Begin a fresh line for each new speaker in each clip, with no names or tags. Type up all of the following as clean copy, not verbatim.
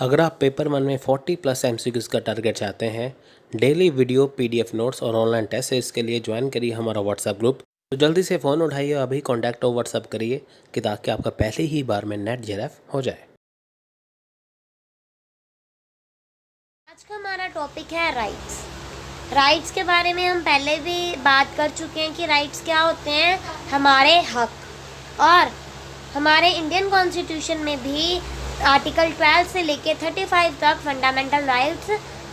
अगर आप पेपर 1 में 40+ MCQs का टारगेट चाहते हैं, डेली वीडियो, PDF नोट्स और ऑनलाइन टेस्ट सीरीज के लिए ज्वाइन करिए हमारा व्हाट्सएप ग्रुप। तो जल्दी से फ़ोन उठाइए, अभी कॉन्टैक्ट और व्हाट्सएप करिए कि ताकि आपका पहले ही बार में नेट JRF हो जाए।
आज का हमारा टॉपिक है राइट्स। राइट्स के बारे में हम पहले भी बात कर चुके हैं कि राइट्स क्या होते हैं, हमारे हक। और हमारे इंडियन कॉन्स्टिट्यूशन में भी आर्टिकल 12 से लेके 35 तक फंडामेंटल राइट्स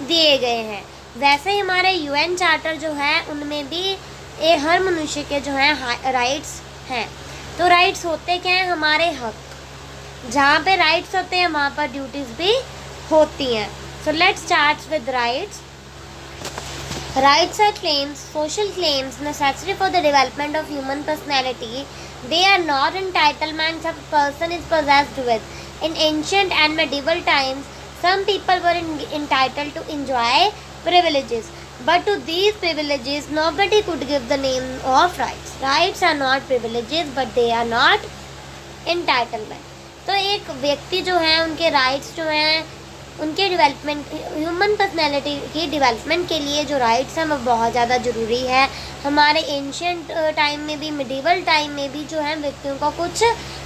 दिए गए हैं। वैसे ही हमारे UN चार्टर जो है उनमें भी हर मनुष्य के जो है राइट्स हैं। तो राइट्स होते क्या हैं, हमारे हक। जहाँ पे राइट्स होते हैं वहाँ पर ड्यूटीज़ भी होती हैं। So let's start with rights. Rights are claims, social claims necessary for the development of human personality. They are not entitlements a person is possessed with. In ancient and medieval times, some people were entitled to enjoy privileges. But to these privileges, nobody could give the name of rights. Rights are not privileges, but they are not entitlement. तो एक व्यक्ति जो है उनके rights जो हैं, उनके development, human personality की डेवलपमेंट के लिए जो राइट्स हैं वो बहुत ज़्यादा ज़रूरी है। हमारे एंशियंट टाइम में भी, मिडिवल टाइम में भी जो है व्यक्तियों को कुछ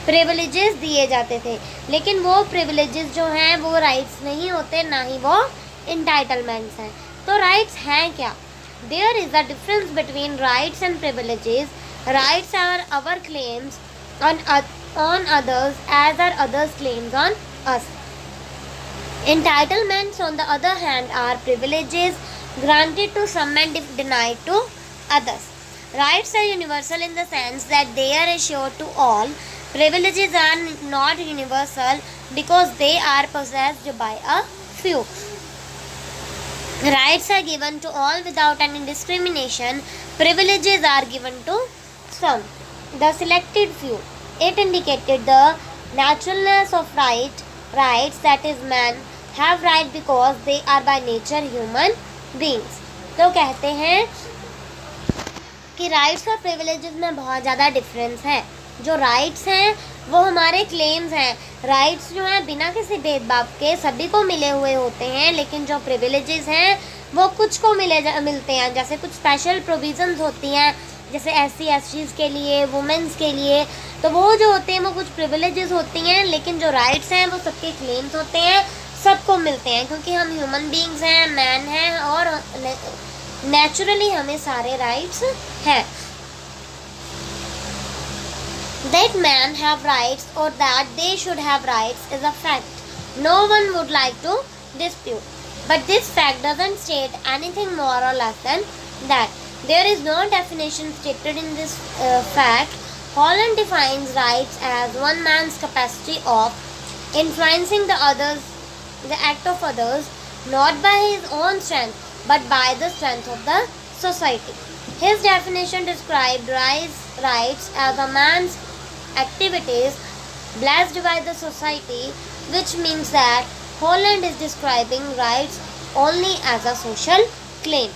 प्रिविलेजेस दिए जाते थे, लेकिन वो प्रिविलेजेस जो हैं वो राइट्स नहीं होते, ना ही वो इंटाइटलमेंट्स हैं। तो राइट्स हैं क्या? There is a difference between rights and privileges. Rights are our claims on others as are others' claims on us. Entitlements, on the other hand, are privileges granted to some and denied to others. Rights are universal in the sense that they are assured to all. Privileges are not universal because they are possessed by a few. Rights are given to all without any discrimination. Privileges are given to some, the selected few. It indicated the naturalness of rights, that is, man have right because they are by nature human beings. तो कहते हैं कि rights और privileges में बहुत ज़्यादा difference है। जो राइट्स हैं वो हमारे क्लेम्स हैं। राइट्स जो हैं बिना किसी भेदभाव के सभी को मिले हुए होते हैं, लेकिन जो प्रिविलेजेस हैं वो कुछ को मिलते हैं। जैसे कुछ स्पेशल प्रोविजंस होती हैं, जैसे SC/STs के लिए, वुमेंस के लिए, तो वो जो होते हैं वो कुछ प्रिविलेजेस होती हैं, लेकिन जो राइट्स हैं वो सबके क्लेम्स होते हैं, सबको मिलते हैं, क्योंकि हम ह्यूमन बीइंग्स हैं, मैन हैं और नेचुरली हमें सारे राइट्स हैं। That man have rights or that they should have rights is a fact no one would like to dispute, but this fact doesn't state anything more or less than that. There is no definition stated in this fact. Holland defines rights as one man's capacity of influencing the act of others, not by his own strength, but by the strength of the society. His definition described rights as a man's activities blessed by the society, which means that Holland is describing rights only as a social claim.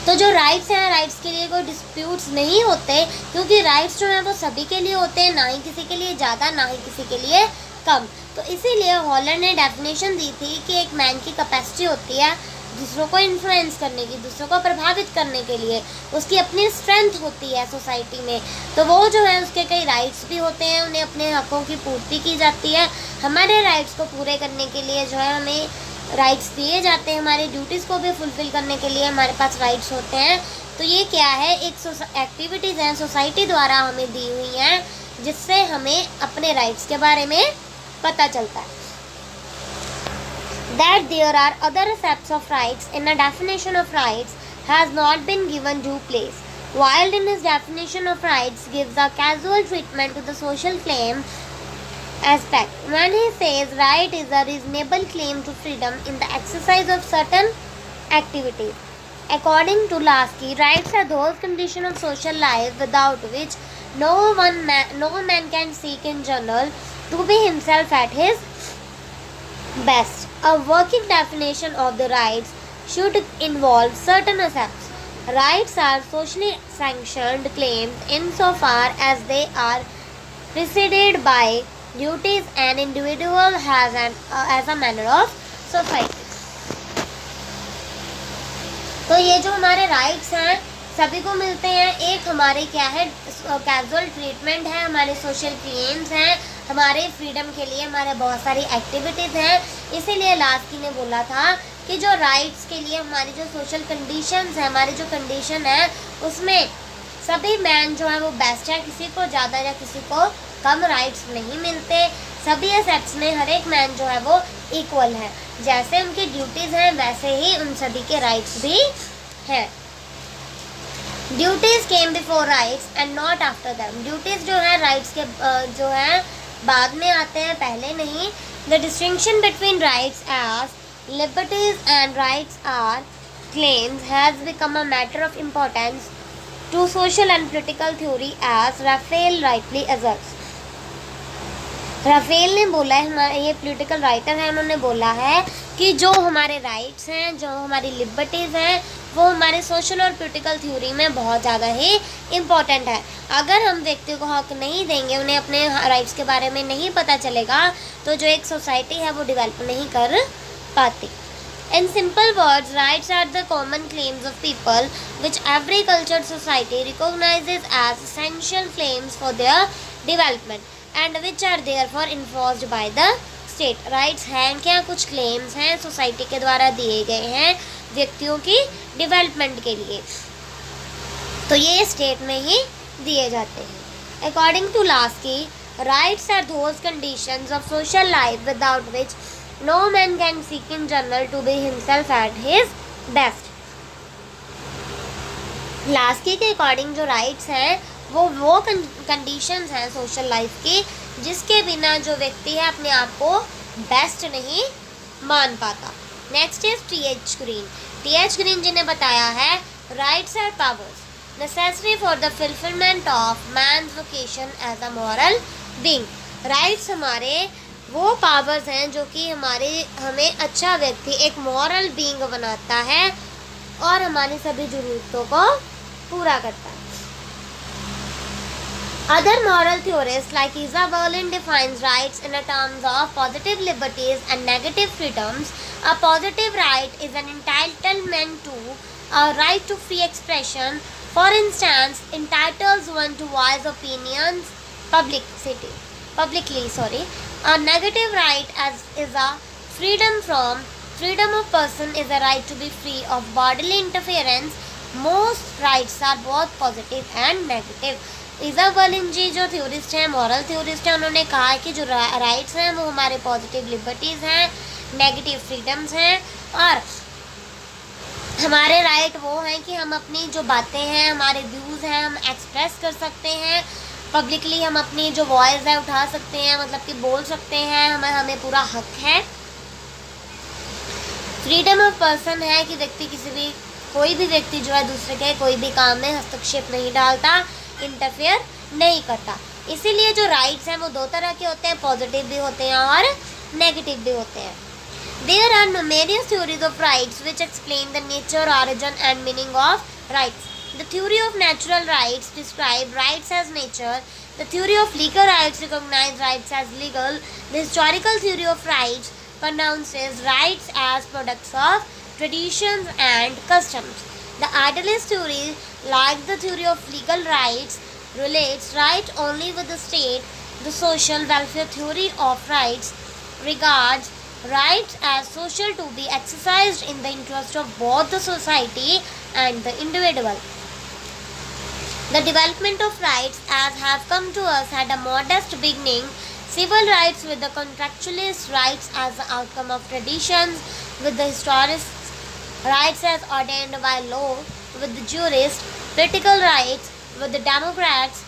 तो जो rights हैं, rights के लिए कोई disputes नहीं होते, क्योंकि rights जो हैं वो सभी के लिए होते हैं, ना ही किसी के लिए ज़्यादा, ना ही किसी के लिए कम। तो इसीलिए हॉलैंड ने डेफिनेशन दी थी कि एक मैन की कैपेसिटी होती है दूसरों को इन्फ्लुएंस करने की, दूसरों को प्रभावित करने के लिए, उसकी अपनी स्ट्रेंथ होती है सोसाइटी में। तो वो जो है उसके कई राइट्स भी होते हैं, उन्हें अपने हकों की पूर्ति की जाती है। हमारे राइट्स को पूरे करने के लिए जो है हमें राइट्स दिए जाते हैं, हमारी ड्यूटीज़ को भी फुलफ़िल करने के लिए हमारे पास राइट्स होते हैं। तो ये क्या है, एक एक्टिविटीज़ हैं सोसाइटी द्वारा हमें दी हुई हैं, जिससे हमें अपने राइट्स के बारे में पता चलता है। That there are other aspects of rights in a definition of rights has not been given due place. Wilde in his definition of rights gives a casual treatment to the social claim aspect when he says right is a reasonable claim to freedom in the exercise of certain activities. According to Lasky, rights are those conditions of social life without which no man can seek in general to be himself at his best. A working definition of the rights should involve certain aspects. Rights are socially sanctioned claims insofar as they are preceded by duties an individual has as a member of society. तो ये जो हमारे rights हैं सभी को मिलते हैं। एक हमारे क्या है, कैजुअल ट्रीटमेंट है, हमारे सोशल क्लेम्स हैं, हमारे फ्रीडम के लिए हमारे बहुत सारी एक्टिविटीज़ हैं। इसीलिए लास्की ने बोला था कि जो राइट्स के लिए हमारी जो सोशल कंडीशंस है, हमारी जो कंडीशन है उसमें सभी मैन जो है वो बेस्ट है, किसी को ज़्यादा या किसी को कम राइट्स नहीं मिलते। सभी एसेट्स में हर एक मैन जो है वो इक्वल है, जैसे उनकी ड्यूटीज़ हैं वैसे ही उन सभी के राइट्स भी हैं। Duties came before rights and not after them. Duties जो है राइट्स के जो है बाद में आते हैं, पहले नहीं। The distinction between rights as liberties and rights are claims has become a matter of importance to social and political theory as Raphael rightly asserts. Raphael ने बोला है, हमारे ये पॉलिटिकल राइटर है, उन्होंने बोला है कि जो हमारे राइट्स हैं, जो हमारी लिबर्टीज़ हैं, वो हमारे सोशल और पॉलिटिकल थ्योरी में बहुत ज़्यादा ही इम्पॉर्टेंट है। अगर हम व्यक्ति को हक नहीं देंगे, उन्हें अपने राइट्स के बारे में नहीं पता चलेगा, तो जो एक सोसाइटी है वो डेवलप नहीं कर पाती। In simple words, rights are the common claims of people which every cultured society recognizes as essential claims for their development and which are therefore enforced by the state. Rights हैं क्या, कुछ claims हैं society के द्वारा दिए गए हैं व्यक्तियों की डेवलपमेंट के लिए, तो ये स्टेट में ही दिए जाते हैं। According to Lasky, rights are those conditions of social life without which no man can seek in general to be himself at his best. Laski के अकॉर्डिंग जो राइट्स हैं वो कंडीशंस हैं सोशल लाइफ की, जिसके बिना जो व्यक्ति है अपने आप को बेस्ट नहीं मान पाता। Next is T H. Green. T H. Green ji ने बताया है rights are powers necessary for the fulfilment of man's vocation as a moral being. Rights हमारे वो पावर्स हैं जो कि हमें अच्छा व्यक्ति, एक मॉरल बीइंग बनाता है और हमारी सभी ज़रूरतों को पूरा करता है। Other moral theorists like Isa Berlin defines rights in terms of positive liberties and negative freedoms. A positive right is an entitlement to a right to free expression. For instance, entitles one to voice opinions publicly. A negative right is a freedom of person is a right to be free of bodily interference. Most rights are both positive and negative. Isaiah Berlin ji जो theorist हैं, moral theorist हैं, उन्होंने कहा है कि जो rights हैं वो हमारे पॉजिटिव लिबर्टीज़ हैं, नेगेटिव फ्रीडम्स हैं, और हमारे राइट वो हैं कि हम अपनी जो बातें हैं, हमारे व्यूज़ हैं, हम एक्सप्रेस कर सकते हैं पब्लिकली, हम अपनी जो वॉइस है उठा सकते हैं, मतलब कि बोल सकते हैं, हमें पूरा हक है। फ्रीडम ऑफ पर्सन है कि कोई भी व्यक्ति जो है दूसरे के कोई भी काम में हस्तक्षेप नहीं डालता, इंटरफेयर नहीं करता। इसीलिए जो राइट्स हैं वो दो तरह के होते हैं, पॉजिटिव भी होते हैं और नेगेटिव भी होते हैं। There are numerous theories of rights which explain the nature, origin and meaning of rights. The theory of natural rights describe rights as nature. The theory of legal rights recognize rights as legal. The historical theory of rights pronounces rights as products of traditions and customs. The idealist theory, like the theory of legal rights, relates right only with the state. The social welfare theory of rights regards rights as social to be exercised in the interest of both the society and the individual. The development of rights as have come to us had a modest beginning. Civil rights with the contractualist rights as the outcome of traditions, with the historist rights as ordained by law, with the jurists, political rights with the democrats,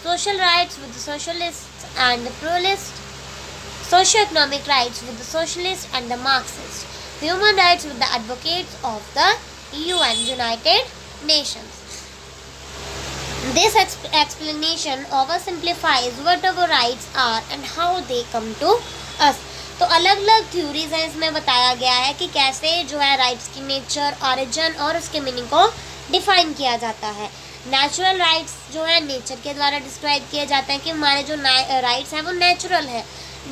social rights with the socialists and the pluralists, socio-economic rights with the socialists and the Marxists, human rights with the advocates of the UN, United Nations. This explanation oversimplifies what our rights are and how they come to us. तो अलग अलग theories हैं, इसमें बताया गया है कि कैसे जो है राइट्स की नेचर, ऑरिजिन और उसके मीनिंग को डिफाइन किया जाता है। नेचुरल राइट्स जो है नेचर के द्वारा डिस्क्राइब किए जाते हैं कि हमारे जो राइट्स हैं वो नेचुरल है।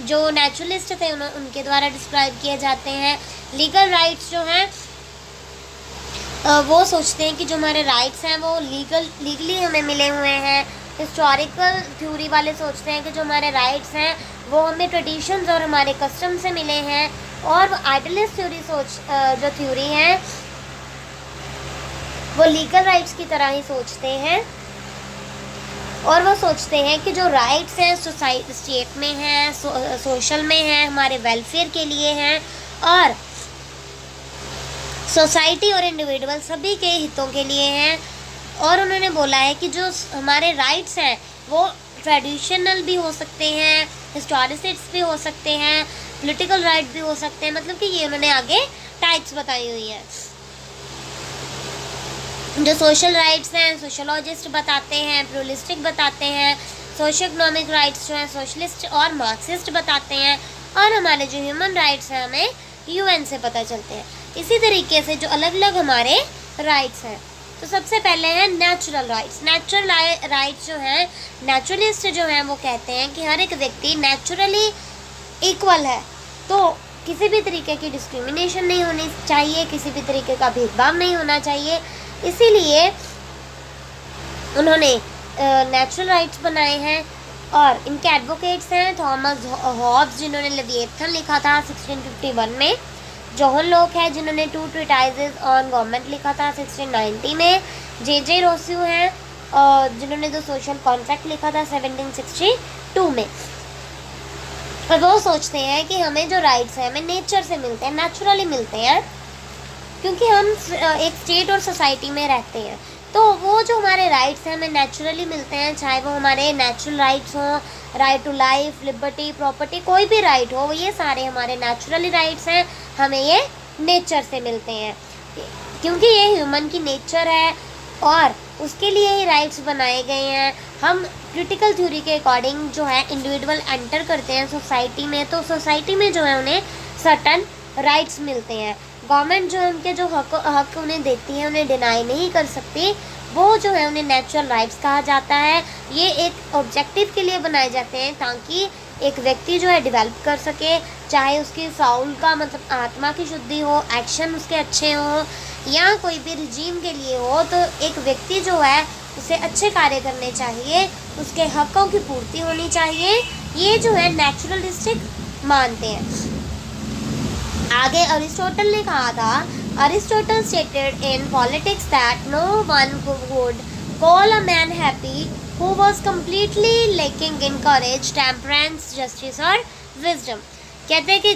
जो नेचुरलिस्ट थे उनके द्वारा डिस्क्राइब किए जाते हैं। लीगल राइट्स जो हैं वो सोचते हैं कि जो हमारे राइट्स हैं वो लीगली हमें मिले हुए हैं। हिस्टोरिकल थ्योरी वाले सोचते हैं कि जो हमारे राइट्स हैं वो हमें ट्रेडिशंस और हमारे कस्टम से मिले हैं। और आइडियलिस्ट थ्योरी जो थ्योरी है वो लीगल राइट्स की तरह ही सोचते हैं और वो सोचते हैं कि जो राइट्स हैं सोसाइटी स्टेट में हैं, सोशल में हैं, हमारे वेलफेयर के लिए हैं और सोसाइटी और इंडिविजुअल सभी के हितों के लिए हैं। और उन्होंने बोला है कि जो हमारे राइट्स हैं वो ट्रेडिशनल भी हो सकते हैं, हिस्टोरिसिट्स भी हो सकते हैं, पॉलिटिकल राइट भी हो सकते हैं। मतलब कि ये उन्होंने आगे टाइप्स बताई हुई हैं। जो सोशल राइट्स हैं सोशोलॉजिस्ट बताते हैं, प्लुरलिस्टिक बताते हैं। सोशो इकोनॉमिक राइट्स जो हैं सोशलिस्ट और मार्क्सिस्ट बताते हैं। और हमारे जो ह्यूमन राइट्स हैं हमें यूएन से पता चलते हैं। इसी तरीके से जो अलग अलग हमारे राइट्स हैं, तो सबसे पहले हैं नेचुरल राइट्स। नेचुरल राइट्स जो हैं, नेचुरलिस्ट जो हैं वो कहते हैं कि हर एक व्यक्ति नेचुरली इक्वल है, तो किसी भी तरीके की डिस्क्रिमिनेशन नहीं होनी चाहिए, किसी भी तरीके का भेदभाव नहीं होना चाहिए। इसीलिए उन्होंने नेचुरल राइट्स बनाए हैं और इनके एडवोकेट्स हैं थॉमस हॉब्स जिन्होंने लेविएथन लिखा था 1651 में। जॉन लॉक है जिन्होंने 2 ट्रीटाइजेस ऑन गवर्नमेंट लिखा था 1690 में। जे रोस्यू हैं जिन्होंने द सोशल कॉन्ट्रैक्ट लिखा था 1762 में। और वो सोचते हैं कि हमें जो राइट्स हैं हमें नेचर से मिलते हैं, नेचुरली मिलते हैं, क्योंकि हम एक स्टेट और सोसाइटी में रहते हैं। तो वो जो हमारे राइट्स हैं हमें नेचुरली मिलते हैं, चाहे वो हमारे नेचुरल राइट्स हों, right to life, liberty, property, कोई भी राइट हो, ये सारे हमारे नेचुरली राइट्स हैं, हमें ये नेचर से मिलते हैं, क्योंकि ये ह्यूमन की नेचर है और उसके लिए ही राइट्स बनाए गए हैं। हम क्रिटिकल थ्योरी के अकॉर्डिंग जो है इंडिविजुअल एंटर करते हैं सोसाइटी में, तो सोसाइटी में जो है उन्हें सर्टन राइट्स मिलते हैं। गवर्नमेंट जो है उनके जो हक उन्हें देती है उन्हें डिनाई नहीं कर सकती, वो जो है उन्हें नेचुरल राइट्स कहा जाता है। ये एक ऑब्जेक्टिव के लिए बनाए जाते हैं ताकि एक व्यक्ति जो है डेवलप कर सके, चाहे उसकी साउल का मतलब आत्मा की शुद्धि हो, एक्शन उसके अच्छे हो, या कोई भी रिजीम के लिए हो, तो एक व्यक्ति जो है उसे अच्छे कार्य करने चाहिए, उसके हकों की पूर्ति होनी चाहिए। ये जो है नेचुरलिस्टिक मानते हैं। आगे अरिस्टोटल ने कहा था, Aristotle stated in politics that no one would call a man happy who was completely lacking in courage, temperance, justice और विजडम। कहते हैं कि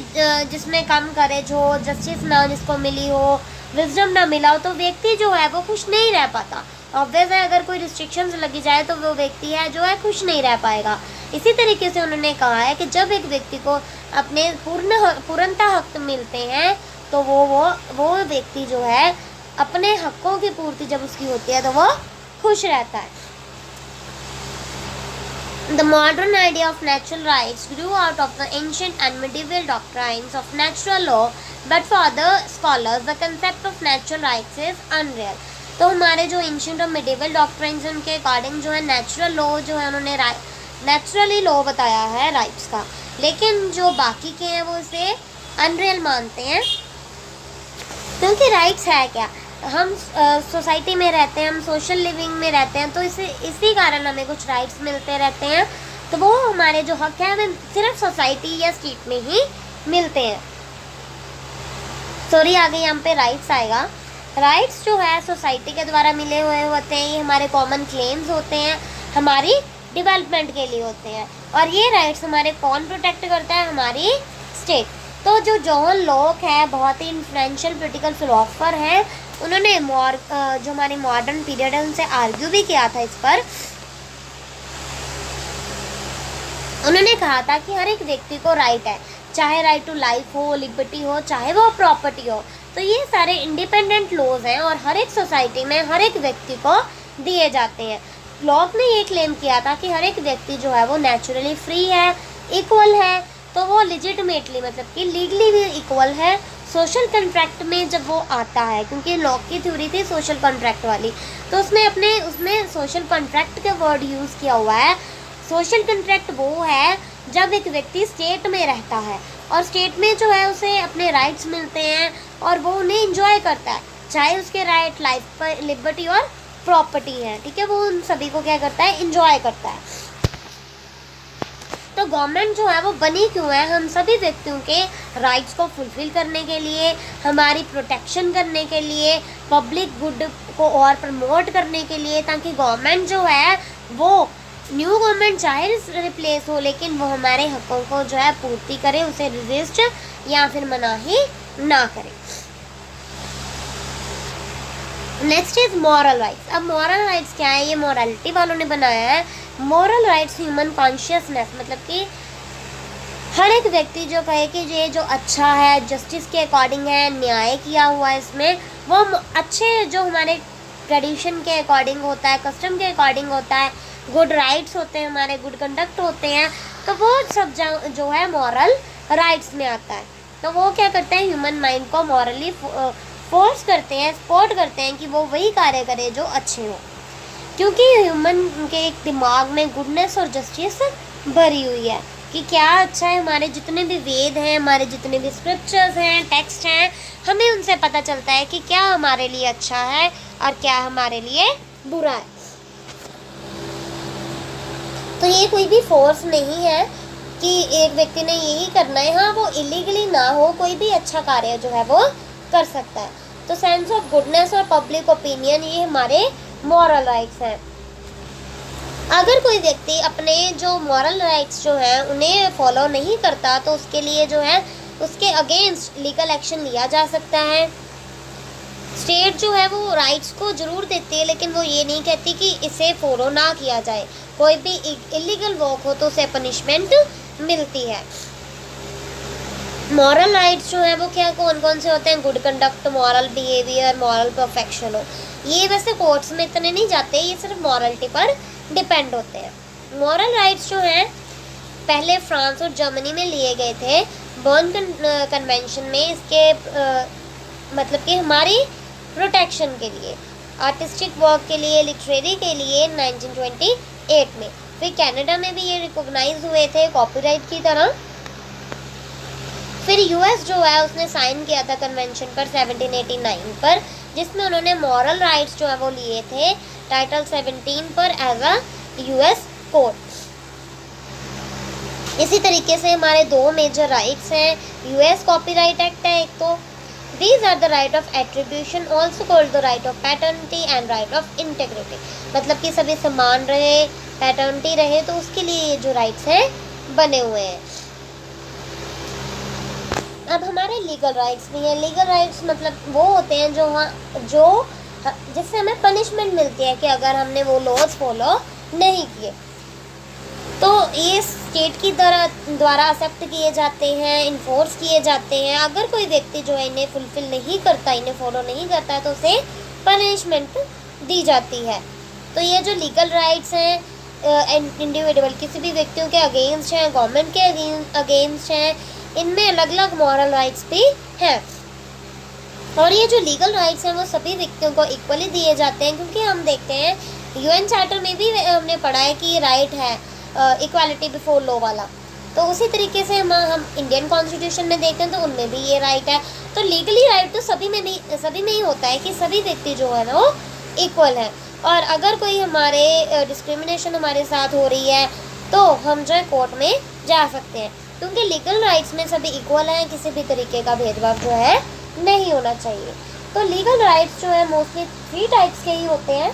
जिसमें कम करेज हो, जस्टिस ना जिसको मिली हो, विजडम ना मिला हो, तो व्यक्ति जो है वो खुश नहीं रह पाता। ऑब्वियस है अगर कोई रिस्ट्रिक्शंस लगी जाए तो वो व्यक्ति है जो है खुश नहीं रह पाएगा। इसी तरीके से उन्होंने कहा है कि जब एक व्यक्ति को अपने पूर्णतः हक मिलते हैं तो वो व्यक्ति जो है अपने हकों की पूर्ति जब उसकी होती है तो वो खुश रहता है। The modern idea of natural rights grew out of the ancient and medieval doctrines of natural law, but for the scholars the concept of natural rights is unreal. तो हमारे जो एंशियंट और मिडिवल डॉक्ट्राइन्स हैं उनके according जो है natural law जो है उन्होंने नेचुरली लॉ बताया है राइट्स का, लेकिन जो बाकी के हैं वो इसे अनरियल मानते हैं। क्योंकि राइट्स है क्या, हम सोसाइटी में रहते हैं, हम सोशल लिविंग में रहते हैं, तो इसी कारण हमें कुछ राइट्स मिलते रहते हैं। तो वो हमारे जो हक हैं हमें सिर्फ सोसाइटी या स्टेट में ही मिलते हैं। सॉरी आगे यहाँ पे राइट्स आएगा। राइट्स जो है सोसाइटी के द्वारा मिले हुए होते हैं, ये हमारे कॉमन क्लेम्स होते हैं, हमारी डेवलपमेंट के लिए होते हैं। और ये राइट्स हमारे कौन प्रोटेक्ट करता है, हमारी स्टेट। तो जो जॉन लॉक है बहुत ही इन्फ्लुएंशियल पॉलिटिकल फिलोसोफर हैं, उन्होंने जो हमारी मॉडर्न पीरियड है उनसे आर्ग्यू भी किया था इस पर। उन्होंने कहा था कि हर एक व्यक्ति को राइट है, चाहे राइट टू लाइफ हो, लिबर्टी हो, चाहे वो प्रॉपर्टी हो। तो ये सारे इंडिपेंडेंट लॉज हैं और हर एक सोसाइटी में हर एक व्यक्ति को दिए जाते हैं। लॉक ने ये क्लेम किया था कि हर एक व्यक्ति जो है वो नेचुरली फ्री है, इक्वल है, तो वो लेजिटिमेटली मतलब कि लीगली भी इक्वल है, सोशल कॉन्ट्रैक्ट में जब वो आता है, क्योंकि लॉ की थ्योरी थी सोशल कॉन्ट्रैक्ट वाली, तो उसमें सोशल कॉन्ट्रैक्ट का वर्ड यूज़ किया हुआ है। सोशल कॉन्ट्रैक्ट वो है जब एक व्यक्ति स्टेट में रहता है और स्टेट में जो है उसे अपने राइट्स मिलते हैं और वो उन्हें इंजॉय करता है, चाहे उसके राइट लाइफ पर लिबर्टी और प्रॉपर्टी है, ठीक है, वो उन सभी को क्या करता है, इंजॉय करता है। तो गवर्नमेंट जो है वो बनी क्यों है, हम सभी व्यक्तियों के राइट्स को फुलफिल करने के लिए, हमारी प्रोटेक्शन करने के लिए, पब्लिक गुड को और प्रमोट करने के लिए, ताकि गवर्नमेंट जो है वो न्यू गवर्नमेंट चाहे रिप्लेस हो लेकिन वो हमारे हकों को जो है पूर्ति करे, उसे रेजिस्ट या फिर मनाही ना करे। Next is moral rights. अब मॉरल राइट्स क्या है, ये मॉरलिटी वालों ने बनाया है। मॉरल राइट्स ह्यूमन कॉन्शियसनेस, मतलब कि हर एक व्यक्ति जो कहे कि ये जो अच्छा है, जस्टिस के अकॉर्डिंग है, न्याय किया हुआ है इसमें, वो अच्छे जो हमारे ट्रेडिशन के अकॉर्डिंग होता है, कस्टम के अकॉर्डिंग होता है, गुड राइट्स होते हैं हमारे, गुड कंडक्ट होते हैं, तो वो सब जो है मॉरल राइट्स में आता है। तो वो क्या करते हैं, ह्यूमन माइंड को मॉरली फोर्स करते हैं, सपोर्ट करते हैं कि वो वही कार्य करे जो अच्छे हो, क्योंकि ह्यूमन के एक दिमाग में गुडनेस और जस्टिस भरी हुई है कि क्या अच्छा है। हमारे जितने भी वेद हैं, हमारे जितने भी स्क्रिप्चर्स हैं, टेक्स्ट हैं, हमें उनसे पता चलता है कि क्या हमारे लिए अच्छा है और क्या हमारे लिए बुरा है। तो ये कोई भी फोर्स नहीं है कि एक व्यक्ति ने यही करना है, हाँ वो इलीगली ना हो, कोई भी अच्छा कार्य जो है वो कर सकता है। तो सेंस ऑफ गुडनेस और पब्लिक ओपिनियन, ये हमारे मॉरल राइट्स हैं। अगर कोई व्यक्ति अपने जो मॉरल राइट्स जो हैं उन्हें फॉलो नहीं करता तो उसके लिए जो है उसके अगेंस्ट लीगल एक्शन लिया जा सकता है। स्टेट जो है वो राइट्स को जरूर देती है लेकिन वो ये नहीं कहती कि इसे फॉलो ना किया जाए। कोई भी इलीगल वर्क हो तो उसे पनिशमेंट मिलती है। मॉरल राइट्स जो है वो क्या कौन कौन से होते हैं, good conduct, moral behaviour, moral perfection हो। ये वैसे कोर्ट्स में इतने नहीं जाते, ये सिर्फ मॉरलिटी पर डिपेंड होते हैं। मॉरल राइट्स जो हैं पहले फ्रांस और जर्मनी में लिए गए थे बर्न कन्वेंशन में, इसके मतलब कि हमारी प्रोटेक्शन के लिए, आर्टिस्टिक वर्क के लिए, लिटरेरी के लिए 1928 में। फिर कनाडा में भी ये रिकॉग्नाइज हुए थे कॉपीराइट की तरह। फिर यूएस जो है उसने साइन किया था कन्वेंशन पर 1789 पर, जिसमें उन्होंने मॉरल राइट्स जो है वो लिए थे टाइटल 17 पर एज अ यूएस कोड। इसी तरीके से हमारे दो मेजर राइट्स हैं, यूएस कॉपीराइट एक्ट है एक तो, these are the right of attribution also called the right of paternity and right of integrity, मतलब कि सभी समान रहे, पैटर्निटी रहे, तो उसके लिए ये जो राइट्स हैं बने हुए हैं। अब हमारे लीगल राइट्स भी हैं। लीगल राइट्स मतलब वो होते हैं जो जिससे हमें पनिशमेंट मिलती है कि अगर हमने वो लॉज फॉलो नहीं किए, तो ये स्टेट की द्वारा एक्सेप्ट किए जाते हैं, इन्फोर्स किए जाते हैं। अगर कोई व्यक्ति जो है इन्हें फुलफिल नहीं करता, इन्हें फॉलो नहीं करता है तो उसे पनिशमेंट दी जाती है। तो ये जो लीगल राइट्स हैं इंडिविजुअल किसी भी व्यक्तियों के अगेंस्ट हैं, गवर्नमेंट के अगेंस्ट हैं, इनमें अलग अलग मॉरल राइट्स भी हैं। और ये जो लीगल राइट्स हैं वो सभी व्यक्तियों को इक्वली दिए जाते हैं, क्योंकि हम देखते हैं यूएन चार्टर में भी हमने पढ़ा है कि ये राइट है इक्वालिटी बिफोर लॉ वाला। तो उसी तरीके से हम इंडियन कॉन्स्टिट्यूशन में देखते हैं तो उनमें भी ये राइट है। तो लीगली राइट तो सभी में ही होता है कि सभी व्यक्ति जो है ना वो इक्वल है। और अगर कोई हमारे डिस्क्रिमिनेशन हमारे साथ हो रही है तो हम जो है कोर्ट में जा सकते हैं, क्योंकि लीगल राइट्स में सभी इक्वल हैं, किसी भी तरीके का भेदभाव जो है नहीं होना चाहिए। तो लीगल राइट्स जो है मोस्टली 3 टाइप्स के ही होते हैं,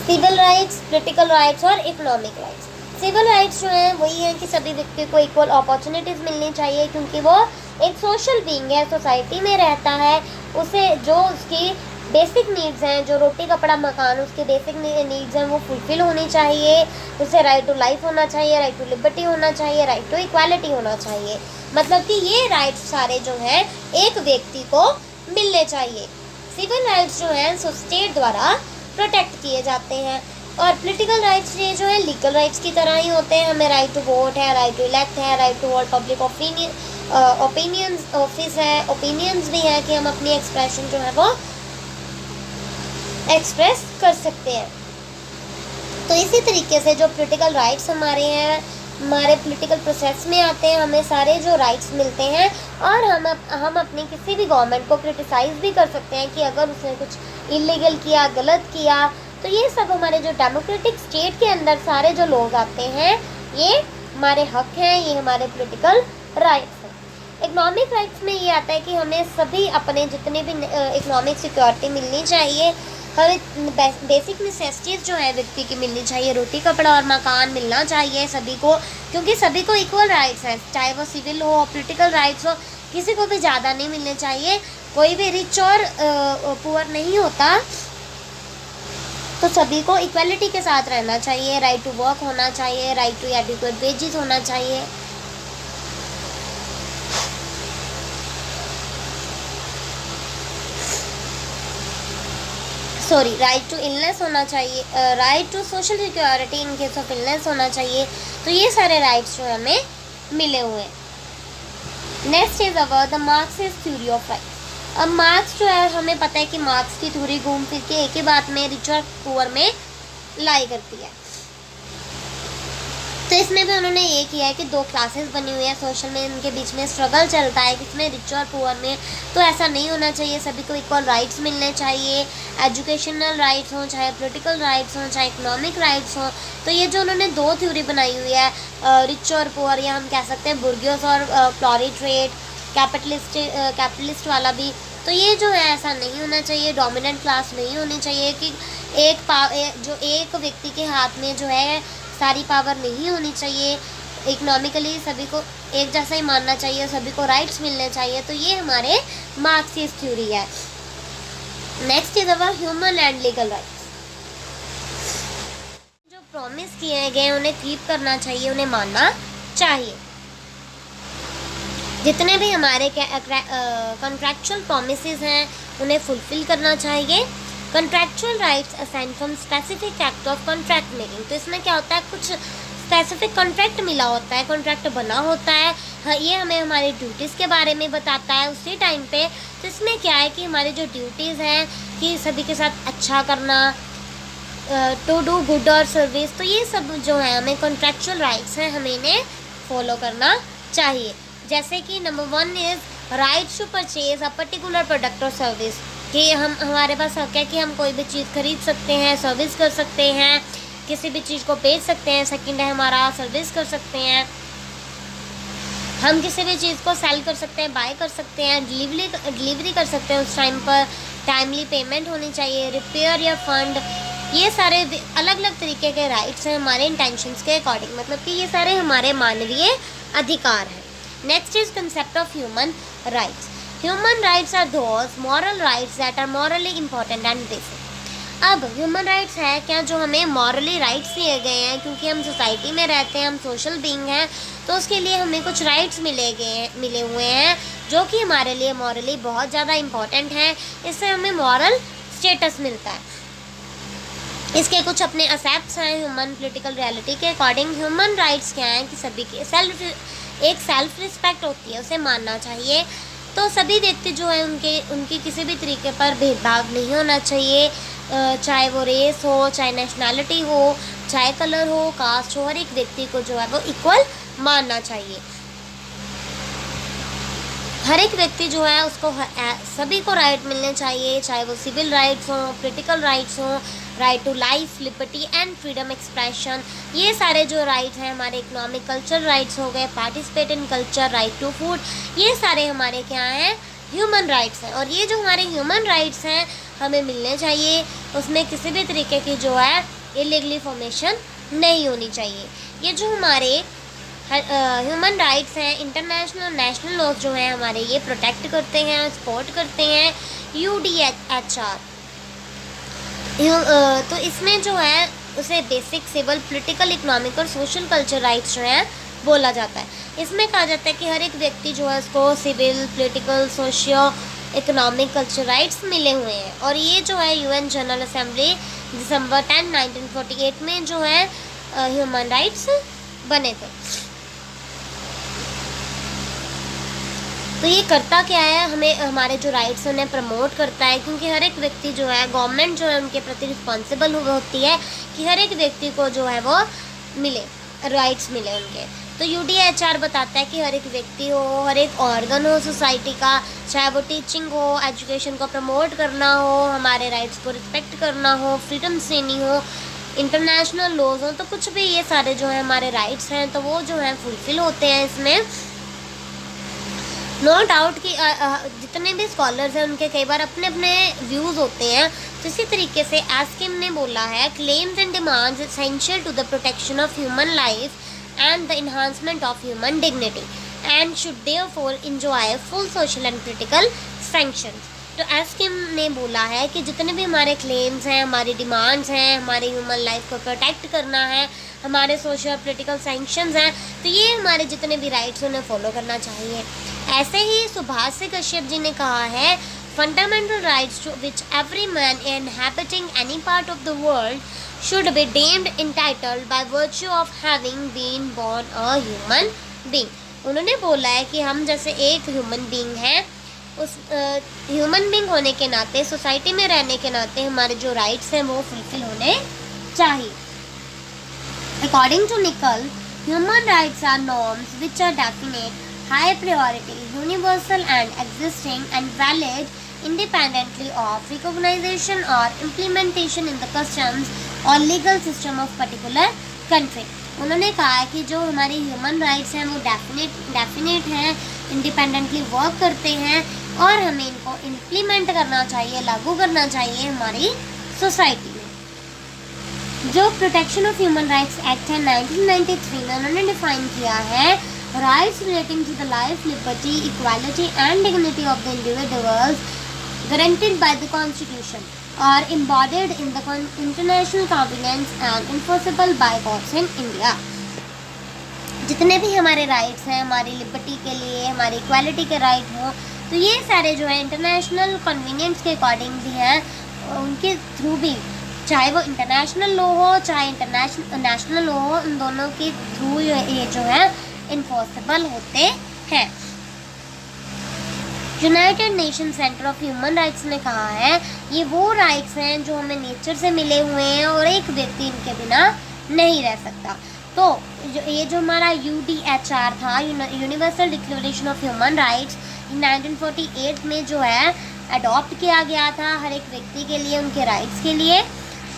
सिविल राइट्स, पॉलिटिकल राइट्स और इकोनॉमिक राइट्स। सिविल राइट्स जो हैं वही हैं कि सभी व्यक्ति को इक्वल अपॉर्चुनिटीज़ मिलनी चाहिए, क्योंकि वो एक सोशल बीइंग है, सोसाइटी में रहता है, उसे जो उसकी बेसिक नीड्स हैं, जो रोटी कपड़ा मकान उसके बेसिक नीड्स हैं वो फुलफिल होनी चाहिए। उसे राइट टू लाइफ होना चाहिए, राइट टू लिबर्टी होना चाहिए, राइट टू इक्वालिटी होना चाहिए। मतलब कि ये राइट्स सारे जो हैं एक व्यक्ति को मिलने चाहिए। सिविल राइट्स जो हैं सो स्टेट द्वारा प्रोटेक्ट किए जाते हैं, और पॉलिटिकल राइट्स ये जो है लीगल राइट्स की तरह ही होते हैं। हमें राइट टू वोट है, राइट टू इलेक्ट है, right to hold public opinions office है, ओपिनियंस भी है कि हम अपनी एक्सप्रेशन जो है वो एक्सप्रेस कर सकते हैं। तो इसी तरीके से जो पॉलिटिकल राइट्स हमारे हैं, हमारे पॉलिटिकल प्रोसेस में आते हैं, हमें सारे जो राइट्स मिलते हैं और हम अपनी किसी भी गवर्नमेंट को क्रिटिसाइज़ भी कर सकते हैं कि अगर उसने कुछ इलीगल किया, गलत किया। तो ये सब हमारे जो डेमोक्रेटिक स्टेट के अंदर सारे जो लोग आते हैं, ये हमारे हक हैं, ये हमारे पॉलिटिकल राइट्स हैं। इकोनॉमिक राइट्स में ये आता है कि हमें सभी अपने जितने भी इकोनॉमिक सिक्योरिटी मिलनी चाहिए, हर बेसिक नेसेसिटीज़ जो है व्यक्ति की मिलनी चाहिए, रोटी कपड़ा और मकान मिलना चाहिए सभी को, क्योंकि सभी को इक्वल राइट्स हैं, चाहे वो सिविल हो, पॉलिटिकल राइट्स हो, किसी को भी ज़्यादा नहीं मिलने चाहिए। कोई भी रिच और पुअर नहीं होता, तो सभी को इक्वलिटी के साथ रहना चाहिए। राइट टू वर्क होना चाहिए, राइट टू एडिक्वेट वेजेस होना चाहिए। राइट टू इलनेस होना चाहिए, right to social security in case of illness होना चाहिए। तो ये सारे राइट्स जो हमें मिले हुए हैं। Next is our the Marxist theory of rights. अब मार्क्स जो है, हमें पता है कि मार्क्स की थ्योरी घूम फिर के एक ही बात में रिच और पुअर में लाई करती है। तो इसमें भी उन्होंने ये किया है कि दो क्लासेस बनी हुई है, सोशल में इनके बीच में स्ट्रगल चलता है किसमें रिच और पुअर में। तो ऐसा नहीं होना चाहिए, सभी को इक्वल राइट्स मिलने चाहिए, एजुकेशनल राइट्स हों, चाहे पॉलिटिकल राइट्स हों, चाहे इकोनॉमिक राइट्स हों। तो ये जो उन्होंने दो थ्योरी बनाई हुई है, रिच और पुअर, या हम कह सकते हैं बुर्गियोस और प्लोरिट्रेट, कैपिटलिस्ट वाला भी। तो ये जो है ऐसा नहीं होना चाहिए, डोमिनेंट क्लास नहीं होनी चाहिए कि एक व्यक्ति के हाथ में जो है सारी पावर नहीं होनी चाहिए। इकोनॉमिकली सभी को एक जैसा ही मानना चाहिए, सभी को राइट्स मिलने चाहिए। तो ये हमारे मार्क्सिस्ट थ्योरी है। Next is our human and legal rights. जो प्रॉमिस किए गए उन्हें कीप करना चाहिए, उन्हें मानना चाहिए। जितने भी हमारे कॉन्ट्रैक्चुअल प्रॉमिसेस हैं उन्हें फुलफिल करना चाहिए। Contractual rights assign from specific act of contract making. तो इसमें क्या होता है, कुछ स्पेसिफिक कॉन्ट्रैक्ट मिला होता है, कॉन्ट्रैक्ट बना होता है, ये हमें हमारी ड्यूटीज़ के बारे में बताता है उसी टाइम पे। तो इसमें क्या है कि हमारी जो ड्यूटीज़ हैं कि सभी के साथ अच्छा करना, टू डू गुड और सर्विस, तो ये सब जो है हमें कॉन्ट्रैक्चुअल राइट्स हैं, हमें इन्हें फॉलो करना चाहिए। जैसे कि number 1 is right to purchase a particular product और सर्विस, कि हमारे पास हक है कि हम कोई भी चीज़ खरीद सकते हैं, सर्विस कर सकते हैं, किसी भी चीज़ को बेच सकते हैं। सेकंड है हमारा सर्विस कर सकते हैं, हम किसी भी चीज़ को सेल कर सकते हैं, बाय कर सकते हैं, डिलीवरी कर सकते हैं। उस टाइम पर टाइमली पेमेंट होनी चाहिए, रिपेयर या फंड, ये सारे अलग अलग तरीके के राइट्स हैं हमारे इंटेंशंस के अकॉर्डिंग, मतलब कि ये सारे हमारे मानवीय अधिकार हैं। Next is concept of human rights. Human rights are those moral rights that are morally important and basic. अब ह्यूमन राइट्स है क्या, जो हमें मॉरली राइट्स दिए गए हैं, क्योंकि हम सोसाइटी में रहते हैं, हम सोशल बीइंग हैं, तो उसके लिए हमें कुछ राइट्स मिले हुए हैं जो कि हमारे लिए मॉरली बहुत ज़्यादा इम्पॉर्टेंट हैं। इससे हमें मॉरल स्टेटस मिलता है। इसके कुछ अपने एसेप्ट्स हैं ह्यूमन पॉलिटिकल रियलिटी के अकॉर्डिंग। ह्यूमन राइट्स क्या हैं कि सभी की सेल्फ रिस्पेक्ट होती है, उसे मानना चाहिए। तो सभी व्यक्ति जो है उनकी किसी भी तरीके पर भेदभाव नहीं होना चाहिए, चाहे वो रेस हो, चाहे नेशनैलिटी हो, चाहे कलर हो, कास्ट हो, हर एक व्यक्ति को जो है वो इक्वल मानना चाहिए। हर एक व्यक्ति जो है उसको सभी को राइट मिलने चाहिए, चाहे वो सिविल राइट्स हों, पॉलिटिकल राइट्स हों, right to life, liberty and freedom expression, ये सारे जो राइट्स हैं हमारे। इकोनॉमिक कल्चर राइट्स हो गए, participate in culture, right to food, ये सारे हमारे क्या हैं, ह्यूमन राइट्स हैं। और ये जो हमारे ह्यूमन राइट्स हैं हमें मिलने चाहिए, उसमें किसी भी तरीके की जो है इलीगली फॉर्मेशन नहीं होनी चाहिए। ये जो हमारे ह्यूमन राइट्स हैं, इंटरनेशनल और नेशनल लॉज जो हैं हमारे, ये प्रोटेक्ट करते हैं, सपोर्ट करते हैं UDHR। तो इसमें जो है उसे बेसिक सिविल, पॉलिटिकल, इकोनॉमिक और सोशल कल्चर राइट्स जो हैं बोला जाता है। इसमें कहा जाता है कि हर एक व्यक्ति जो है उसको civil, political, socio economic culture rights मिले हुए हैं। और ये जो है UN जनरल असेंबली दिसंबर 10, 1948 में जो है ह्यूमन राइट्स बने थे। तो ये करता क्या है, हमें हमारे जो राइट्स हैं उन्हें प्रमोट करता है, क्योंकि हर एक व्यक्ति जो है, गवर्नमेंट जो है उनके प्रति रिस्पॉन्सिबल होती है कि हर एक व्यक्ति को जो है वो मिले, राइट्स मिले उनके। तो UDHR बताता है कि हर एक व्यक्ति हो, हर एक ऑर्गन हो सोसाइटी का, चाहे वो टीचिंग हो, एजुकेशन को प्रमोट करना हो, हमारे राइट्स को रिस्पेक्ट करना हो, फ्रीडम्स देनी हो, इंटरनेशनल लॉज हो, तो कुछ भी ये सारे जो है हमारे राइट्स हैं तो वो जो है फुलफिल होते हैं इसमें। नो डाउट कि जितने भी स्कॉलर्स हैं उनके कई बार अपने अपने व्यूज़ होते हैं। तो इसी तरीके से एस्किम ने बोला है, claims and demands essential to the protection of human life and the enhancement of human dignity and should therefore enjoy full social and critical sanctions। तो एस्किम ने बोला है कि जितने भी हमारे क्लेम्स हैं, हमारी डिमांड्स हैं, हमारे ह्यूमन लाइफ को प्रोटेक्ट करना है, हमारे सोशल पोलिटिकल सैंक्शंस हैं, तो ये हमारे जितने भी राइट्स उन्हें फॉलो करना चाहिए। ऐसे ही सुभाष कश्यप जी ने कहा है, fundamental rights to which every man inhabiting any part of the world should be deemed entitled by virtue of having been born a human being। उन्होंने बोला है कि हम जैसे एक ह्यूमन बीइंग हैं, उस ह्यूमन बीइंग होने के नाते, सोसाइटी में रहने के नाते हमारे जो राइट्स हैं वो फुलफिल होने चाहिए। According to Nichols, human rights are norms which are definite, high priority, universal and existing and valid independently of recognition or implementation in the customs और legal system of particular country. उन्होंने कहा है कि जो हमारी human rights हैं वो definite हैं, इंडिपेंडेंटली वर्क करते हैं और हमें इनको इम्प्लीमेंट करना चाहिए, लागू करना चाहिए हमारी सोसाइटी में। जो protection of human rights act है 1993 में उन्होंने डिफाइन किया है, rights relating to the life, liberty, equality and dignity of the individuals guaranteed by the Constitution are embodied in the international covenants and enforceable by courts in India। जितने भी हमारे rights हैं, हमारी लिबर्टी के लिए, हमारी इक्वालिटी के right हो, तो ये सारे जो है इंटरनेशनल कन्वीनियंस के अकॉर्डिंग भी हैं, उनके थ्रू भी, चाहे वो इंटरनेशनल लॉ हो चाहे नेशनल लॉ हो, उन दोनों के थ्रू ये जो है इन्फोर्सेबल होते हैं। United nation centre of human rights ने कहा है, ये वो राइट्स हैं जो हमें नेचर से मिले हुए हैं और एक व्यक्ति इनके बिना नहीं रह सकता। तो ये जो हमारा UDHR था, universal declaration of human rights, 1948 में जो है अडॉप्ट किया गया था हर एक व्यक्ति के लिए, उनके राइट्स के लिए।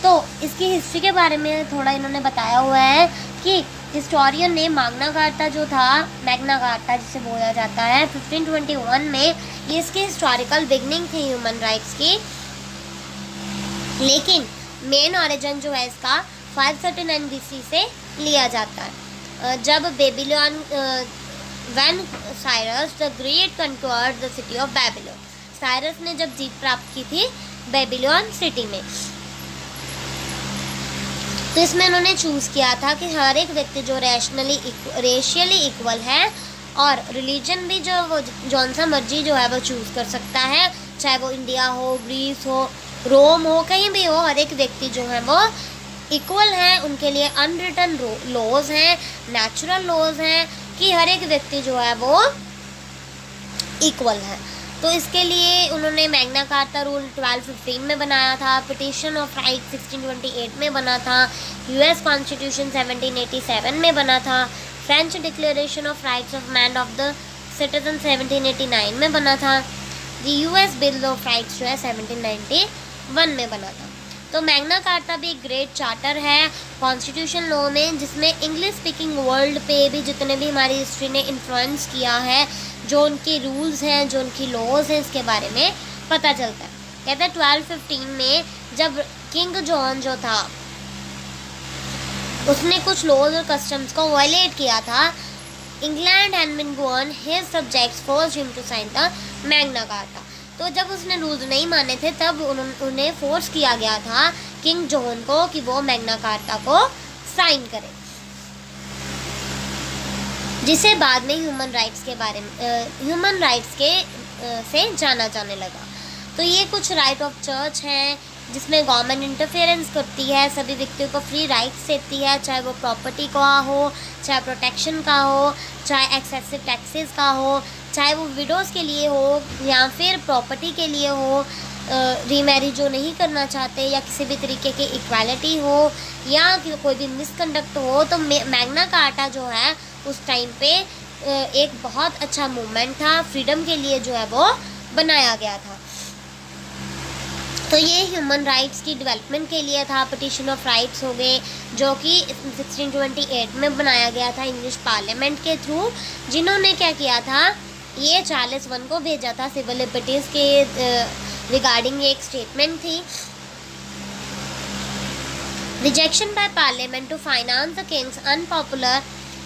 तो इसकी हिस्ट्री के बारे में थोड़ा इन्होंने बताया हुआ है कि हिस्टोरियन ने मैग्ना कार्टा जो था, मैग्ना कार्टा जिसे बोला जाता है, 1521 में ये इसकी हिस्टोरिकल बिगनिंग थी ह्यूमन राइट्स की, लेकिन मेन ओरिजिन जो है इसका 539 BC से लिया जाता है, जब Babylon, when Cyrus the great conquered the city of Babylon. Cyrus ने जब जीत प्राप्त की थी बेबीलोन सिटी में, तो इसमें उन्होंने चूज़ किया था कि हर एक व्यक्ति जो रेशियली इक्वल है और रिलीजन भी जो वो जौन सा मर्जी जो है वो चूज़ कर सकता है, चाहे वो इंडिया हो, ग्रीस हो, रोम हो, कहीं भी हो, हर एक व्यक्ति जो है वो इक्वल है। उनके लिए अनरिटन लॉज हैं, नेचुरल लॉज हैं कि हर एक व्यक्ति जो है वो इक्वल है। तो इसके लिए उन्होंने मैग्ना कार्टा रूल 1215 में बनाया था, पिटीशन ऑफ राइट 1628 में बना था, US कॉन्स्टिट्यूशन 1787 में बना था, French declaration of rights of man of the citizen 1789 में बना था, the US bill of rights जो है 1791 में बना था। तो मैग्ना कार्टा भी एक ग्रेट चार्टर है कॉन्स्टिट्यूशन लॉ में, जिसमें इंग्लिश स्पीकिंग वर्ल्ड पे भी जितने भी हमारी हिस्ट्री ने इन्फ्लुएंस किया है, जो उनके रूल्स हैं, जो उनकी लॉज हैं, इसके बारे में पता चलता है। कहते हैं 1215 में जब किंग जॉन जो था उसने कुछ लॉज और कस्टम्स को वायलेट किया था, England and been given his subjects forced him to sign the Magna Carta. तो जब उसने रूल्स नहीं माने थे तब उन्हें फोर्स किया गया था किंग जॉन को कि वो मैग्ना कार्टा को साइन करे, जिसे बाद में ह्यूमन राइट्स के बारे में ह्यूमन राइट्स के से जाना जाने लगा। तो ये कुछ राइट ऑफ चर्च हैं जिसमें गवर्नमेंट इंटरफेरेंस करती है, सभी व्यक्तियों को फ्री राइट्स देती है, चाहे वो प्रॉपर्टी का हो, चाहे प्रोटेक्शन का हो, चाहे एक्सेसिव टैक्सेस का हो, चाहे वो विडोज़ के लिए हो या फिर प्रॉपर्टी के लिए हो, रीमैरिज जो नहीं करना चाहते, या किसी भी तरीके की इक्वालिटी हो, या कोई भी मिसकंडक्ट हो, तो मैग्ना कार्टा जो है उस टाइम पे एक बहुत अच्छा मूवमेंट था, फ्रीडम के लिए जो है वो बनाया गया था। तो ये ह्यूमन राइट्स की डेवलपमेंट के लिए था। पिटिशन ऑफ राइट्स हो गए जो कि 1628 में बनाया गया था इंग्लिश पार्लियामेंट के थ्रू, जिन्होंने क्या किया था, ये चार्ल्स वन को भेजा था सिविल लिबर्टीज़ के रिगार्डिंग ये एक स्टेटमेंट थी। Rejection by parliament to finance the king's unpopular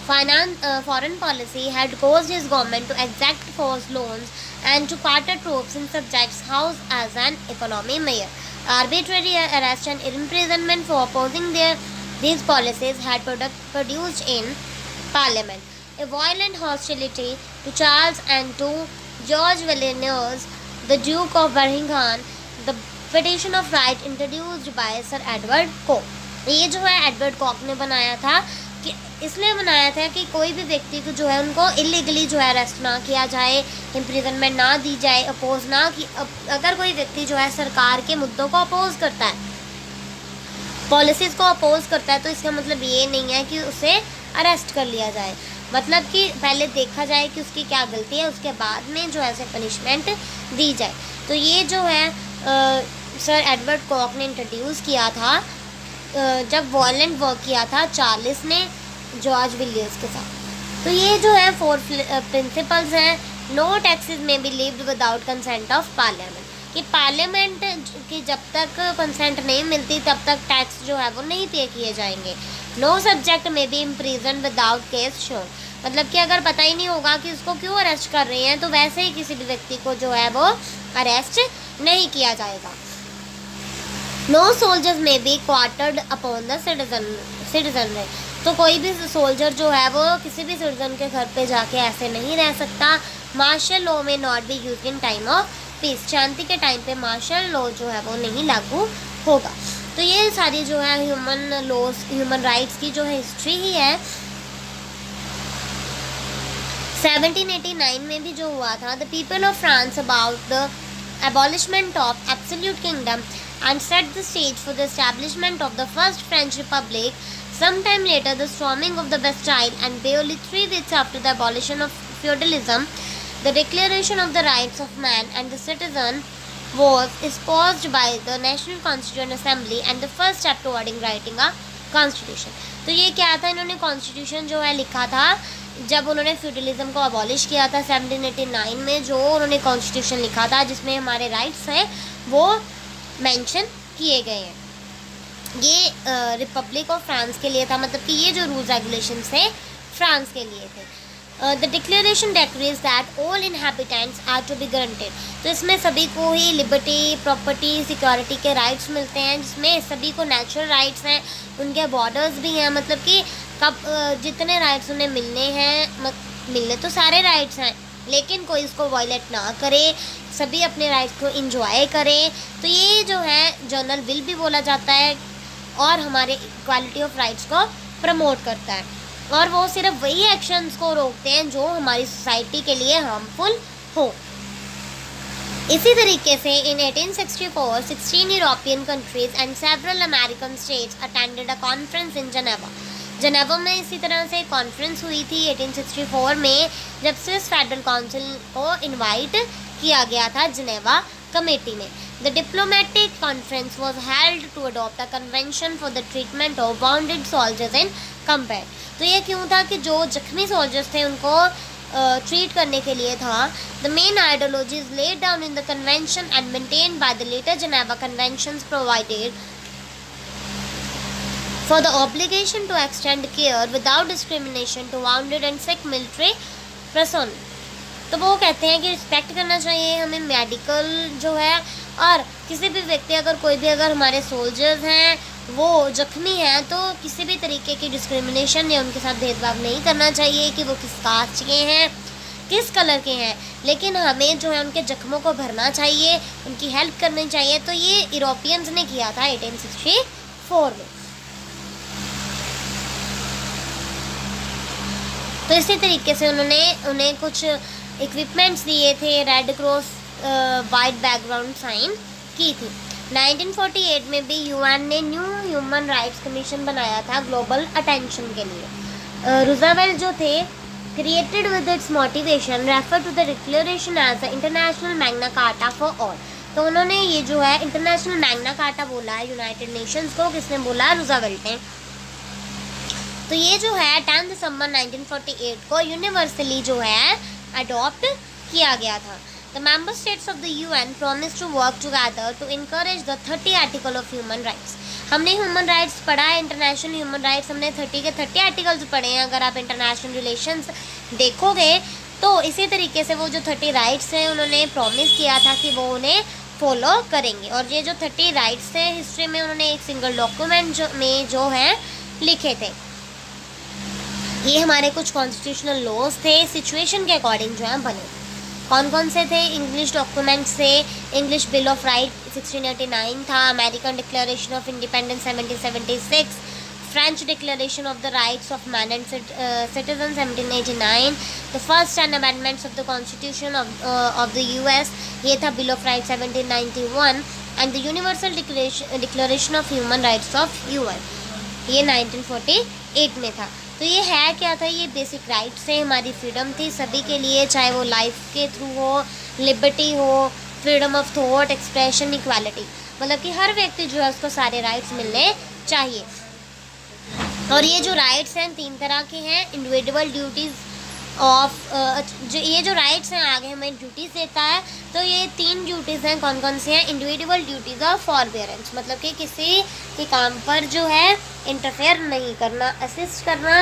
foreign policy had caused his government to exact forced loans and to quarter troops in subjects' house as an economy measure. Arbitrary arrest and imprisonment for opposing these policies had produced in Parliament a violent hostility to Charles and to George Villiers, the Duke of Buckingham. The petition of right introduced by Sir Edward Coke. ये जो है Edward Kock ने बनाया था, कि इसलिए बनाया था कि कोई भी व्यक्ति को जो है उनको इलीगली जो है अरेस्ट ना किया जाए, इम्प्रिजनमेंट ना दी जाए, अपोज ना कि अगर कोई व्यक्ति जो है सरकार के मुद्दों को अपोज करता है, पॉलिसीज़ को अपोज करता है, तो इसका मतलब ये नहीं है कि उसे अरेस्ट कर लिया जाए। मतलब कि पहले देखा जाए कि उसकी क्या गलती है, उसके बाद में जो है उसे पनिशमेंट दी जाए। तो ये जो है सर एडवर्ड कॉक ने इंट्रोड्यूस किया था जब वॉयलेंट वर्क किया था चार्ल्स ने जॉर्ज विलियर्स के साथ। तो ये जो है 4 प्रिंसिपल्स हैं। No taxes may be levied without consent of parliament, कि पार्लियामेंट की जब तक कंसेंट नहीं मिलती तब तक टैक्स जो है वो नहीं पे किए जाएंगे। No subject may be imprison without cause shown, मतलब कि अगर पता ही नहीं होगा कि उसको क्यों अरेस्ट कर रहे हैं तो वैसे ही किसी भी व्यक्ति को जो है वो अरेस्ट नहीं किया जाएगा। नो सोल्जर्स में बी क्वार्टर्ड अपॉन द सिटीजन, तो कोई भी सोल्जर जो है वो किसी भी सिटीजन के घर पे जाके ऐसे नहीं रह सकता। मार्शल लॉ में not be use in time of peace, शांति के टाइम पे मार्शल लॉ जो है वो नहीं लागू होगा। तो ये सारी जो है ह्यूमन लॉज, ह्यूमन राइट्स की जो है हिस्ट्री ही है। 1789 में भी जो हुआ था, the people of France about the abolishment of absolute kingdom and set the stage for the establishment of the first French Republic. Sometime later, the storming of the Bastille, and barely 3 weeks after the abolition of feudalism, the Declaration of the Rights of Man and the Citizen was espoused by the National Constituent Assembly and the first step toward writing a constitution. तो ये क्या था, इन्होंने constitution जो है लिखा था जब उन्होंने फ्यूडलिज्म को अबॉलिश किया था 1789 में, जो उन्होंने कॉन्स्टिट्यूशन लिखा था जिसमें हमारे राइट्स हैं वो मेंशन किए गए हैं। ये रिपब्लिक ऑफ फ्रांस के लिए था, मतलब कि ये जो रूल्स रेगुलेशन थे फ्रांस के लिए थे। The declaration decrees that all inhabitants are to be guaranteed, तो इसमें सभी को ही लिबर्टी, प्रॉपर्टी, सिक्योरिटी के राइट्स मिलते हैं, जिसमें सभी को नेचुरल राइट्स हैं, उनके बॉर्डर्स भी हैं, मतलब कि कब जितने राइट्स उन्हें मिलने हैं, मिलने तो सारे राइट्स हैं लेकिन कोई इसको वायलेट ना करे, सभी अपने राइट्स को इंजॉय करें। तो ये जो है जनरल विल भी बोला जाता है और हमारे इक्वालिटी ऑफ राइट्स को प्रमोट करता है, और वो सिर्फ वही एक्शंस को रोकते हैं जो हमारी सोसाइटी के लिए हार्मफुल हो। इसी तरीके से इन 1864 16 European countries and several American states attended a conference in Geneva में इसी तरह से कॉन्फ्रेंस हुई थी 1864 में, जब स्विस फेडरल काउंसिल को इनवाइट किया गया था जेनेवा कमेटी में। The diplomatic conference was held to adopt the convention for the treatment of wounded soldiers in compare. तो ये क्यों था कि जो जख्मी सोल्जर्स थे उनको ट्रीट करने के लिए था। The main ideologies laid down in the convention and maintained by the later Geneva conventions provided for the obligation to extend care without discrimination to wounded and sick military personnel। तो वो कहते हैं कि respect करना चाहिए हमें medical जो है, और किसी भी व्यक्ति अगर हमारे सोल्जर्स हैं वो जख्मी हैं तो किसी भी तरीके की डिस्क्रिमिनेशन या उनके साथ भेदभाव नहीं करना चाहिए कि वो किस कास्ट के हैं, किस कलर के हैं, लेकिन हमें जो है उनके जख्मों को भरना चाहिए, उनकी हेल्प करनी चाहिए। तो ये यूरोपियंस ने किया था 1864 में। तो इसी तरीके से उन्हें कुछ इक्विपमेंट्स दिए थे, red cross white background sign की थी। 1948 में भी यूएन ने न्यू ह्यूमन राइट्स कमीशन बनाया था ग्लोबल अटेंशन के लिए। रूज़वेल्ट जो थे, created with its motivation refer to the declaration as the international Magna Carta for all. तो उन्होंने ये जो है इंटरनेशनल मैग्ना कार्टा बोला है यूनाइटेड नेशंस को, किसने बोला? रूज़वेल्ट ने। तो ये जो है 10 दिसंबर 1948 को यूनिवर्सली जो है अडॉप्ट किया गया था। The member states of the UN promised to work together to encourage the 30 article of human rights। हमने ह्यूमन राइट्स पढ़ा है, इंटरनेशनल ह्यूमन राइट्स हमने 30 के 30 आर्टिकल्स पढ़े हैं। अगर आप इंटरनेशनल रिलेशंस देखोगे तो इसी तरीके से वो जो 30 राइट्स हैं उन्होंने प्रॉमिस किया था कि वो उन्हें फॉलो करेंगे। और ये जो 30 राइट्स हैं हिस्ट्री में उन्होंने एक सिंगल डॉक्यूमेंट में जो है लिखे थे। ये हमारे कुछ कॉन्स्टिट्यूशनल लॉज थे, सिचुएशन के अकॉर्डिंग जो है बने। कौन कौन से थे? इंग्लिश डॉक्यूमेंट्स थे, इंग्लिश बिल ऑफ राइट 1689 था, American declaration of independence 1776, French declaration of the rights of man and citizen 1789, the first 10 amendments of the constitution of the US, ये था bill of right 1791, and the universal declaration of human rights of UN, ये 1948 में था। तो ये है क्या था? ये बेसिक राइट्स थे, हमारी फ्रीडम थी सभी के लिए, चाहे वो लाइफ के थ्रू हो, लिबर्टी हो, freedom of thought, expression, equality, मतलब कि हर व्यक्ति जो है उसको सारे राइट्स मिलने चाहिए। और ये जो राइट्स हैं 3 तरह के हैं। इंडिविजुअल ड्यूटीज़ ऑफ जो ये जो राइट्स हैं आगे हमें ड्यूटीज़ देता है। तो ये 3 ड्यूटीज़ हैं, कौन कौन सी हैं? इंडिविजुअल ड्यूटीज़ ऑफ फॉरबेरेंस, मतलब कि किसी के काम पर जो है इंटरफेयर नहीं करना, असिस्ट करना,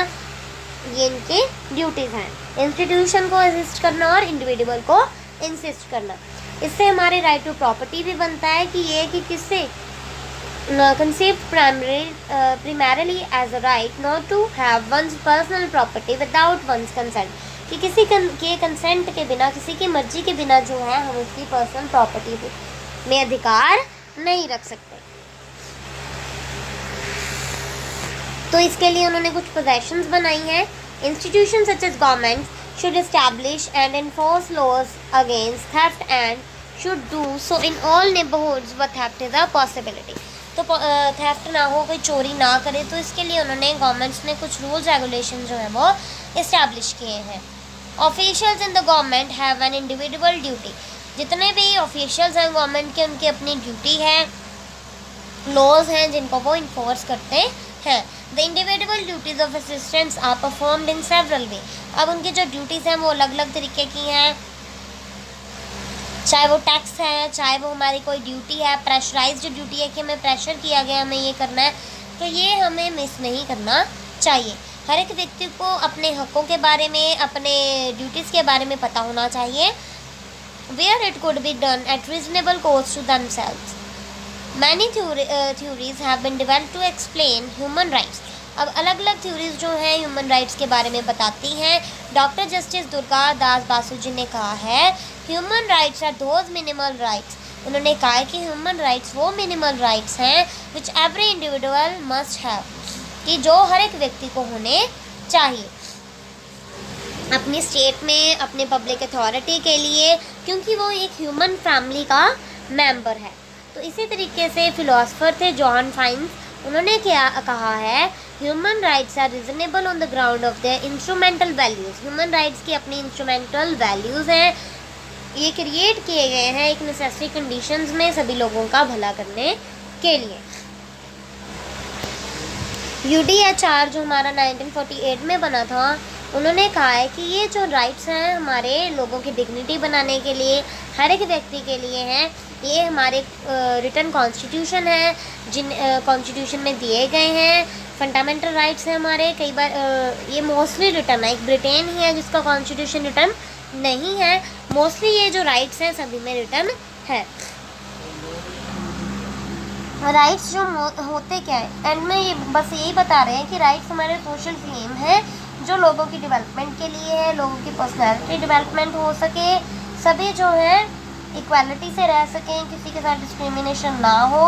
ये इनकी ड्यूटीज़ हैं। इंस्टीट्यूशन को असिस्ट करना और इंडिविजुअल को इंसिस्ट करना। इससे हमारे राइट टू प्रॉपर्टी भी बनता है कि ये कि किससे conceived primarily as a right not to have one's personal property without one's consent, कि किसी के कंसेंट के बिना, किसी की मर्जी के बिना जो है हम उसकी पर्सनल प्रॉपर्टी में अधिकार नहीं रख सकते। तो इसके लिए उन्होंने कुछ पोजेशंस बनाई हैं। Institution such as government should establish and enforce laws against theft and should do so in all neighbourhoods where theft is a possibility. तो थेफ्ट ना हो, कोई चोरी ना करे, तो इसके लिए उन्होंने गवर्नमेंट्स ने कुछ रूल्स रेगुलेशन जो है वो इस्टेब्लिश किए हैं। Officials in the government have an individual duty, जितने भी ऑफिशियल्स हैं गवर्नमेंट के उनकी अपनी ड्यूटी है, लॉज हैं जिनको वो इन्फोर्स करते हैं। The individual duties of assistants are performed in several way. अब उनकी जो ड्यूटीज़ हैं वो अलग अलग तरीके की हैं, चाहे वो टैक्स है, चाहे वो हमारी कोई ड्यूटी है, प्रेशराइज्ड ड्यूटी है कि हमें प्रेशर किया गया हमें ये करना है, तो ये हमें मिस नहीं करना चाहिए। हर एक व्यक्ति को अपने हकों के बारे में, अपने ड्यूटीज़ के बारे में पता होना चाहिए। Where it could be done at reasonable cost to themselves. Many theories have been developed to explain human rights. अब अलग अलग थ्योरीज जो हैं ह्यूमन राइट्स के बारे में बताती हैं। डॉक्टर जस्टिस दुर्गा दास बासु जी ने कहा है, human rights are those minimal rights. उन्होंने कहा है कि ह्यूमन राइट्स वो मिनिमल राइट्स हैं which every individual must have, कि जो हर एक व्यक्ति को होने चाहिए अपनी स्टेट में, अपने पब्लिक अथॉरिटी के लिए, क्योंकि वो एक ह्यूमन फैमिली का मेंबर है। तो इसी तरीके से फिलोसफर थे जॉन फाइन्स, उन्होंने क्या कहा है, human rights are reasonable on the ground of their instrumental values. Human rights की अपनी इंस्ट्रूमेंटल वैल्यूज़ हैं, ये क्रिएट किए गए हैं एक नेसेसरी कंडीशंस में सभी लोगों का भला करने के लिए। UDHR जो हमारा 1948 में बना था, उन्होंने कहा है कि ये जो राइट्स हैं हमारे लोगों की डिग्निटी बनाने के लिए, हर एक व्यक्ति के लिए हैं। ये हमारे रिटन कॉन्स्टिट्यूशन है, जिन कॉन्स्टिट्यूशन में दिए गए हैं। फंडामेंटल राइट्स हैं हमारे, कई बार ये मोस्टली रिटन है, एक ब्रिटेन ही है जिसका कॉन्स्टिट्यूशन रिटन नहीं है। मोस्टली ये जो राइट्स हैं सभी में रिटन है। राइट्स जो होते क्या है, एंड में ये बस यही बता रहे हैं कि राइट्स हमारे सोशल क्लेम है जो लोगों की डेवलपमेंट के लिए है, लोगों की पर्सनैलिटी डेवलपमेंट हो सके, सभी जो है इक्वालिटी से रह सकें, किसी के साथ डिस्क्रिमिनेशन ना हो,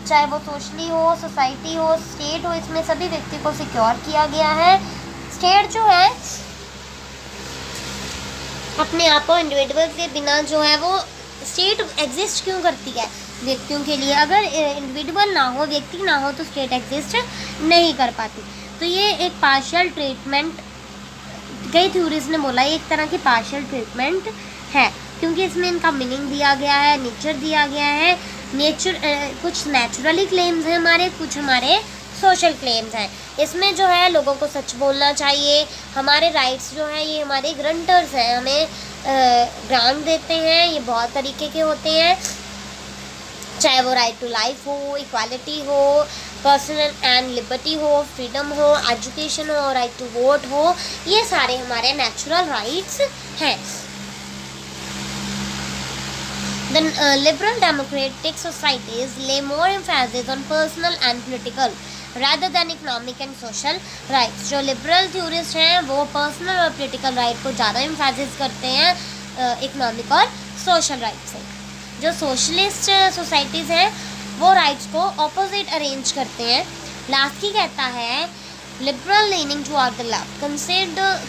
चाहे वो सोशली हो, सोसाइटी हो, स्टेट हो, इसमें सभी व्यक्ति को सिक्योर किया गया है। स्टेट जो है अपने आप को इंडिविजुअल के बिना जो है वो स्टेट एग्जिस्ट क्यों करती है व्यक्तियों के लिए। अगर इंडिविजुअल ना हो, व्यक्ति ना हो, तो स्टेट एग्जिस्ट नहीं कर पाती। तो ये एक पार्शियल ट्रीटमेंट, कई थ्योरीज ने बोला ये एक तरह की पार्शियल ट्रीटमेंट है, क्योंकि इसमें इनका मीनिंग दिया गया है, नेचर दिया गया है। नेचर कुछ नेचुरली क्लेम्स हैं हमारे, कुछ हमारे सोशल क्लेम्स हैं। इसमें जो है लोगों को सच बोलना चाहिए। हमारे राइट्स जो हैं ये हमारे ग्रंटर्स हैं, हमें ग्रांट देते हैं। ये बहुत तरीके के होते हैं, चाहे वो राइट टू लाइफ हो, इक्वालिटी हो, पर्सनल एंड लिबर्टी हो, फ्रीडम हो, एजुकेशन हो, राइट टू वोट हो, ये सारे हमारे नेचुरल राइट्स हैं। The liberal democratic societies lay more emphasis on personal and political rather than economic and social rights. जो liberal theorists हैं वो personal और political right को ज़्यादा emphasis करते हैं economic और social rights से। जो socialist societies हैं वो rights को opposite arrange करते हैं। लास्की कहता है liberal leaning toward the left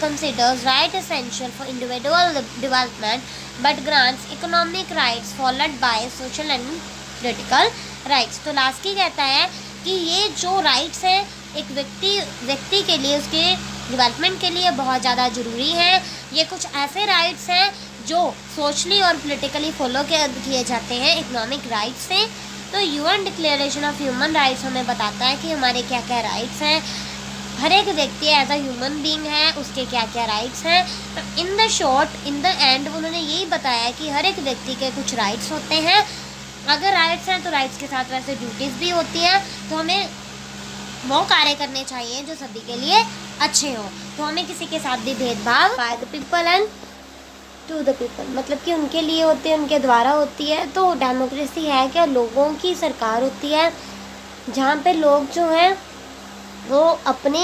considers right essential for individual development but grants economic rights followed by social and political rights। तो लास्की कहता है कि ये जो राइट्स हैं एक व्यक्ति के लिए, उसके डेवलपमेंट के लिए बहुत ज़्यादा ज़रूरी है। ये कुछ ऐसे राइट्स हैं जो सोशली और पॉलिटिकली फॉलो किए जाते हैं इकोनॉमिक राइट्स से। तो UN declaration of human rights हमें बताता है कि हमारे क्या क्या राइट्स हैं। हर एक व्यक्ति एज अ ह्यूमन बीइंग है, उसके क्या क्या राइट्स हैं। तो इन द एंड उन्होंने यही बताया कि हर एक व्यक्ति के कुछ राइट्स होते हैं। अगर राइट्स हैं तो राइट्स के साथ वैसे ड्यूटीज़ भी होती हैं। तो हमें वो कार्य करने चाहिए जो सभी के लिए अच्छे हो। तो हमें किसी के साथ भी भेदभाव by the people and to the people, मतलब कि उनके लिए होती है, उनके द्वारा होती है। तो डेमोक्रेसी है क्या, लोगों की सरकार होती है जहाँ पे लोग जो हैं वो अपने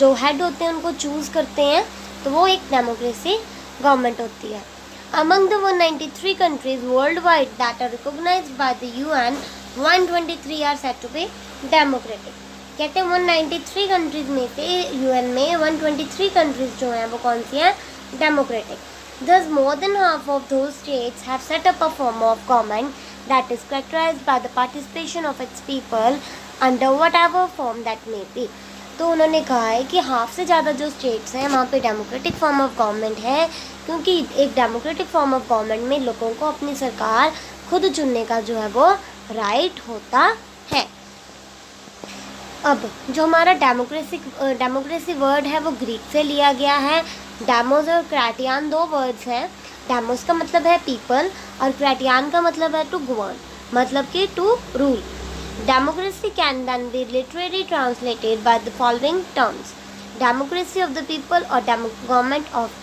जो हेड होते हैं उनको चूज़ करते हैं। तो वो एक डेमोक्रेसी गवर्नमेंट होती है। Among the 193 countries worldwide that are recognized by the UN, 123 are said to be democratic। कहते हैं 193 कंट्रीज़ में से UN में 123 कंट्रीज़ जो हैं वो कौन सी हैं, democratic. Thus more than half of those states have set up a form of government that is characterized by the participation of its people under whatever form that may be। तो उन्होंने कहा है कि हाफ से ज़्यादा जो states हैं वहाँ पे डेमोक्रेटिक फॉर्म ऑफ गवर्नमेंट है, क्योंकि एक डेमोक्रेटिक फॉर्म ऑफ गवर्नमेंट में लोगों को अपनी सरकार खुद चुनने का जो है वो राइट होता है। अब जो हमारा डेमोक्रेसी वर्ड है वो ग्रीक से लिया गया है। डेमोस और क्रेटियान दो वर्ड्स हैं। डेमोस का मतलब है पीपल और क्रेटियान का मतलब है टू गवर्न, मतलब कि to rule. Democracy can then be literally translated by the following terms: democracy of the people or government of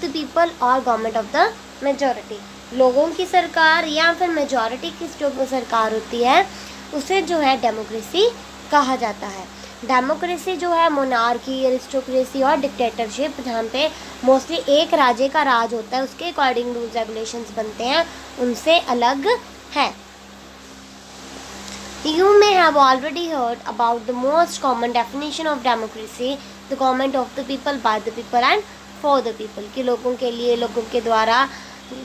the people or government of the majority। लोगों की सरकार या फिर मेजॉरिटी की जो सरकार होती है उसे जो है डेमोक्रेसी कहा जाता है। डेमोक्रेसी जो है मोनार्की, एरिस्टोक्रेसी और डिक्टेटरशिप, जहाँ पे मोस्टली एक राजे का राज होता है, उसके अकॉर्डिंग रूल्स रेगुलेशंस बनते हैं, उनसे अलग है। You may have already heard about the most common definition of democracy, the government of the people, by the people and for the people। कि लोगों के लिए, लोगों के द्वारा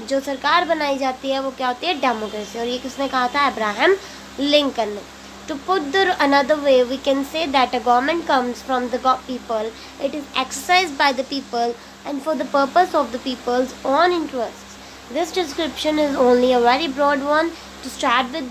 जो सरकार बनाई जाती है वो क्या होती है, डेमोक्रेसी। और ये किसने कहा था, अब्राहम लिंकन ने। To put the another way, we can say that a government comes from the people, it is exercised by the people and for the purpose of the people's own interests। This description is only a very broad one to start with,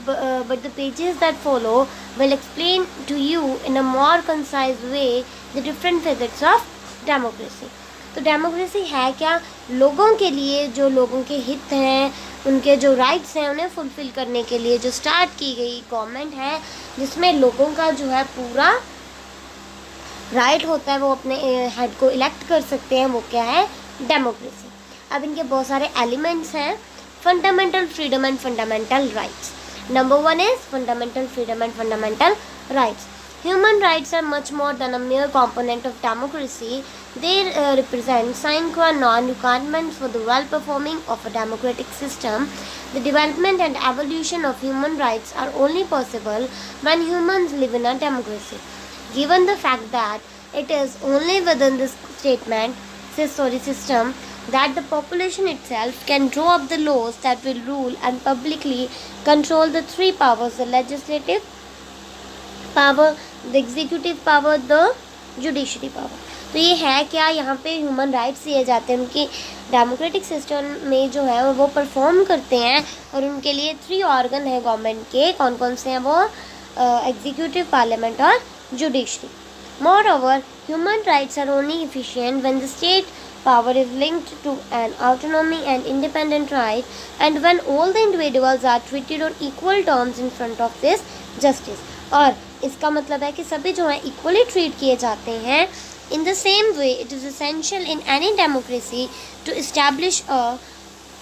but the pages that follow will explain to you in a more concise way the different facets of democracy। तो democracy है क्या, लोगों के लिए, जो लोगों के हित हैं, उनके जो राइट्स हैं उन्हें फुलफ़िल करने के लिए जो स्टार्ट की गई गवर्नमेंट है, जिसमें लोगों का जो है पूरा राइट होता है, वो अपने हेड को इलेक्ट कर सकते हैं, वो क्या है, डेमोक्रेसी। अब इनके बहुत सारे एलिमेंट्स हैं। Fundamental freedom and fundamental rights. Number 1 is fundamental freedom and fundamental rights. Human rights are much more than a mere component of democracy. They represent sine qua non requirements for the well-performing of a democratic system. The development and evolution of human rights are only possible when humans live in a democracy. Given the fact that it is only within this statement system that the population itself can draw up the laws that will rule and publicly control the three powers: the legislative power, the executive power, the judiciary power. तो ये है क्या, यहाँ पे human rights दिए जाते हैं, उनकी डेमोक्रेटिक सिस्टम में जो है वो परफॉर्म करते हैं, और उनके लिए 3 ऑर्गन है गवर्नमेंट के. कौन कौन से हैं वो? एग्जीक्यूटिव, पार्लियामेंट और judiciary. Moreover, human rights are only efficient when the state power is linked to an autonomy and independent right, and when all the individuals are treated on equal terms in front of this justice. और इसका मतलब है कि सभी जो है equally treat किए जाते हैं. In the same way, it is essential in any democracy to establish a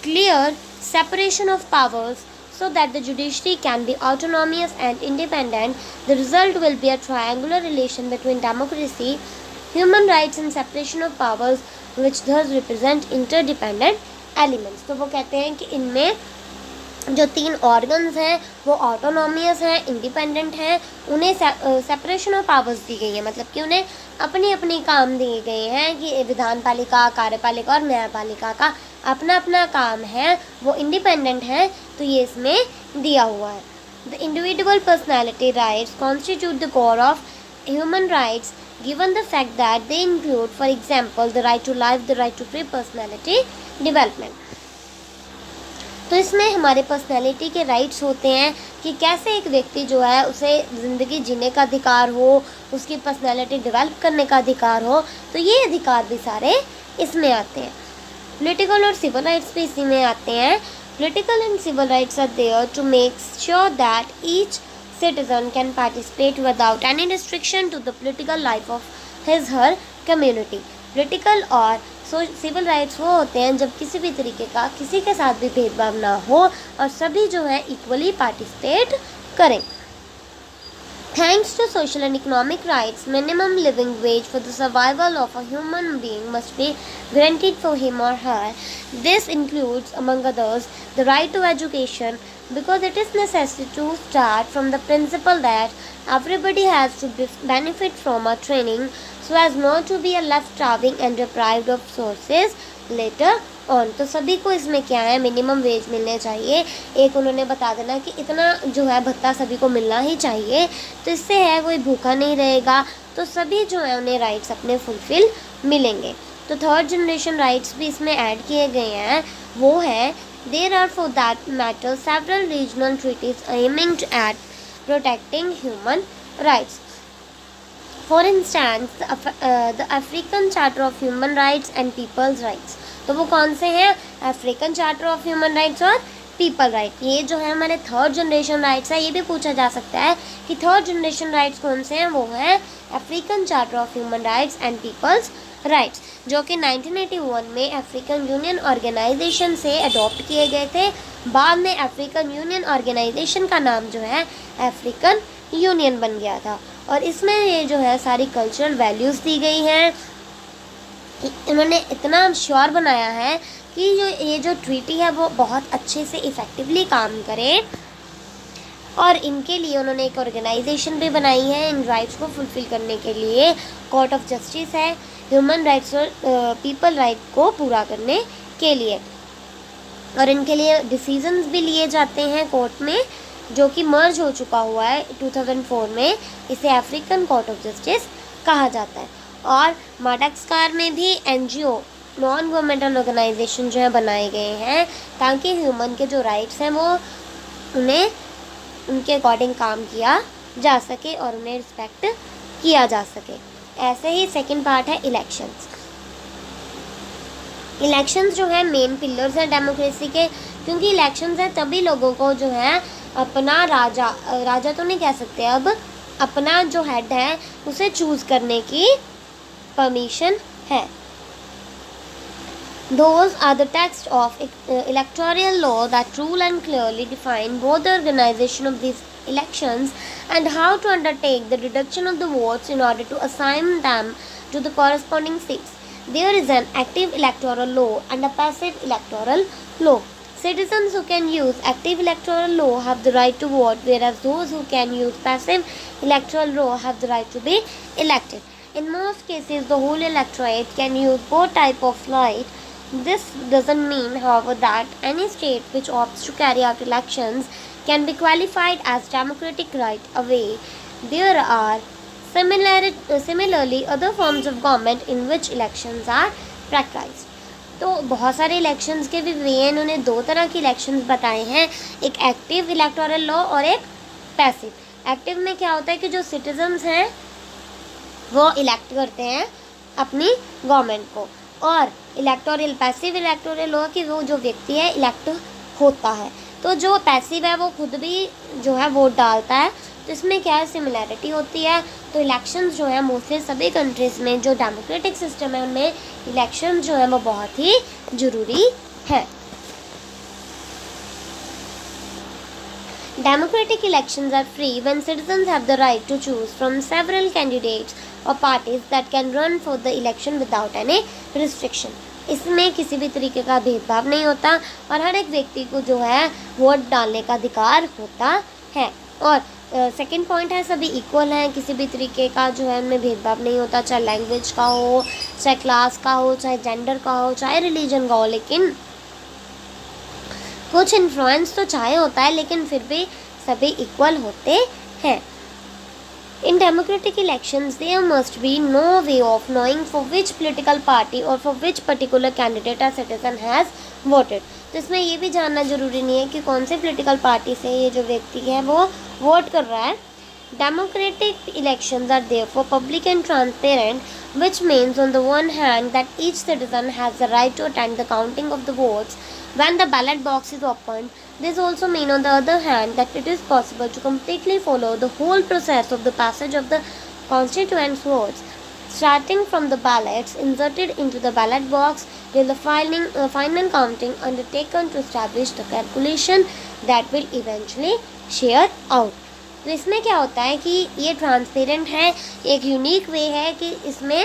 clear separation of powers so that the judiciary can be autonomous and independent. The result will be a triangular relation between democracy, human rights and separation of powers, which thus represent interdependent elements. तो वो कहते हैं कि इनमें जो 3 organs हैं वो ऑटोनॉमियस हैं, इंडिपेंडेंट हैं, उन्हें सेपरेशन ऑफ पावर्स दी गई है, मतलब कि उन्हें अपनी अपनी काम दिए गए हैं कि विधान पालिका, कार्यपालिका और न्यायपालिका का अपना अपना काम है, वो इंडिपेंडेंट है. तो ये इसमें दिया हुआ है. The individual personality rights constitute the core of human rights given the fact that they include, for example, the right to life, the right to free personality development. तो इसमें हमारे पर्सनैलिटी के राइट्स होते हैं कि कैसे एक व्यक्ति जो है उसे ज़िंदगी जीने का अधिकार हो, उसकी पर्सनैलिटी डेवलप करने का अधिकार हो. तो ये अधिकार भी सारे इसमें आते हैं. पॉलिटिकल और सिविल राइट्स भी इसी में आते हैं. Political and civil rights are there to make sure that each citizen can participate without any restriction to the political life of his her community. Political और सिविल राइट्स वो होते हैं जब किसी भी तरीके का किसी के साथ भी भेदभाव ना हो और सभी जो है इक्वली पार्टिसिपेट करें. Thanks to social and economic rights, minimum living wage for the survival of a human being must be granted for him or her. This includes, among others, the right to education, because it is necessary to start from the principle that everybody has to benefit from a training so as not to be left starving and deprived of sources later on. तो सभी को इसमें क्या है, minimum wage मिलने चाहिए. एक उन्होंने बता देना कि इतना जो है भत्ता सभी को मिलना ही चाहिए, तो इससे है कोई भूखा नहीं रहेगा, तो सभी जो है उन्हें राइट्स अपने फुलफिल मिलेंगे. तो 3rd जनरेशन राइट्स भी इसमें ऐड किए गए हैं. वो है, there are for that matter several regional treaties aiming at protecting human rights. For instance, the African Charter of Human Rights and People's Rights. तो वो कौन से हैं? African charter of human rights और पीपल राइट. ये जो है हमारे 3rd जनरेशन राइट्स है. ये भी पूछा जा सकता है कि 3rd जनरेशन राइट्स कौन से हैं. वो है African charter of human rights and peoples rights, जो कि 1981 में अफ्रीकन यूनियन ऑर्गेनाइजेशन से अडॉप्ट किए गए थे. बाद में अफ्रीकन यूनियन ऑर्गेनाइजेशन का नाम जो है अफ्रीकन यूनियन बन गया था. और इसमें ये जो है सारी कल्चरल वैल्यूज़ दी गई हैं. इन्होंने इतना श्योर बनाया है कि ये जो ट्रीटी है वो बहुत अच्छे से इफ़ेक्टिवली काम करे, और इनके लिए उन्होंने एक ऑर्गेनाइजेशन भी बनाई है इन राइट्स को फुलफ़िल करने के लिए. कोर्ट ऑफ जस्टिस है ह्यूमन राइट्स और पीपल राइट को पूरा करने के लिए, और इनके लिए डिसीजंस भी लिए जाते हैं कोर्ट में, जो कि मर्ज हो चुका हुआ है 2004 में. इसे अफ्रीकन कोर्ट ऑफ जस्टिस कहा जाता है. और माडागास्कार में भी NGO, नॉन गवर्नमेंटल ऑर्गेनाइजेशन जो है बनाए गए हैं, ताकि ह्यूमन के जो राइट्स हैं वो उन्हें उनके अकॉर्डिंग काम किया जा सके और उन्हें रिस्पेक्ट किया जा सके. ऐसे ही सेकंड पार्ट है इलेक्शंस. इलेक्शंस जो है मेन पिलर्स हैं डेमोक्रेसी के, क्योंकि इलेक्शंस हैं तभी लोगों को जो है अपना राजा तो नहीं कह सकते, अब अपना जो हेड है उसे चूज़ करने की परमिशन है. Those are the text of electoral law that rule and clearly define both the organization of these elections and how to undertake the deduction of the votes in order to assign them to the corresponding seats. There is an active electoral law and a passive electoral law. Citizens who can use active electoral law have the right to vote, whereas those who can use passive electoral law have the right to be elected. In most cases, the whole electorate can use both type of right. This doesn't mean, however, that any state which opts to carry out elections can be qualified as democratic right away. There are similarly other forms of government in which elections are practiced. तो बहुत सारे elections के भी वे हैं. इन्होंने दो तरह के इलेक्शंस बताए हैं, एक एक्टिव इलेक्टोरल लॉ और एक पैसिव. एक्टिव में क्या होता है कि जो सिटीजन्स हैं वो इलेक्ट करते हैं अपनी गवर्नमेंट को, और पैसिव इलेक्टोरल लॉ कि वो जो व्यक्ति है इलेक्ट होता है. तो जो पैसिव है वो खुद भी जो है वोट डालता है. तो इसमें क्या है, सिमिलैरिटी होती है. तो इलेक्शंस जो है मोस्टली सभी कंट्रीज़ में जो डेमोक्रेटिक सिस्टम है उनमें इलेक्शन जो है वो बहुत ही ज़रूरी है. Democratic elections are free when citizens have the right to choose from several candidates or parties that can run for the election without any restriction. इसमें किसी भी तरीके का भेदभाव नहीं होता और हर एक व्यक्ति को जो है वोट डालने का अधिकार होता है. और सेकंड पॉइंट है, सभी इक्वल हैं, किसी भी तरीके का जो है उनमें भेदभाव नहीं होता, चाहे लैंग्वेज का हो, चाहे क्लास का हो, चाहे जेंडर का हो, चाहे रिलीजन का हो. लेकिन कुछ इन्फ्लुएंस तो चाहे होता है लेकिन फिर भी सभी इक्वल होते हैं. In democratic elections, there must be no way of knowing for which political party or for which particular candidate a citizen has voted. तो इसमें ये भी जानना जरूरी नहीं है कि कौन से पॉलिटिकल पार्टी से ये जो व्यक्ति है वो वोट कर रहा है. Democratic elections are therefore public and transparent, which means on the one hand that each citizen has the right to attend the counting of the votes when the ballot box is opened. This also means on the other hand that it is possible to completely follow the whole process of the passage of the constituents' votes, starting from the ballots inserted into the ballot box till the final counting undertaken to establish the calculation that will eventually share out. तो इसमें क्या होता है कि ये transparent है, एक unique way है कि इसमें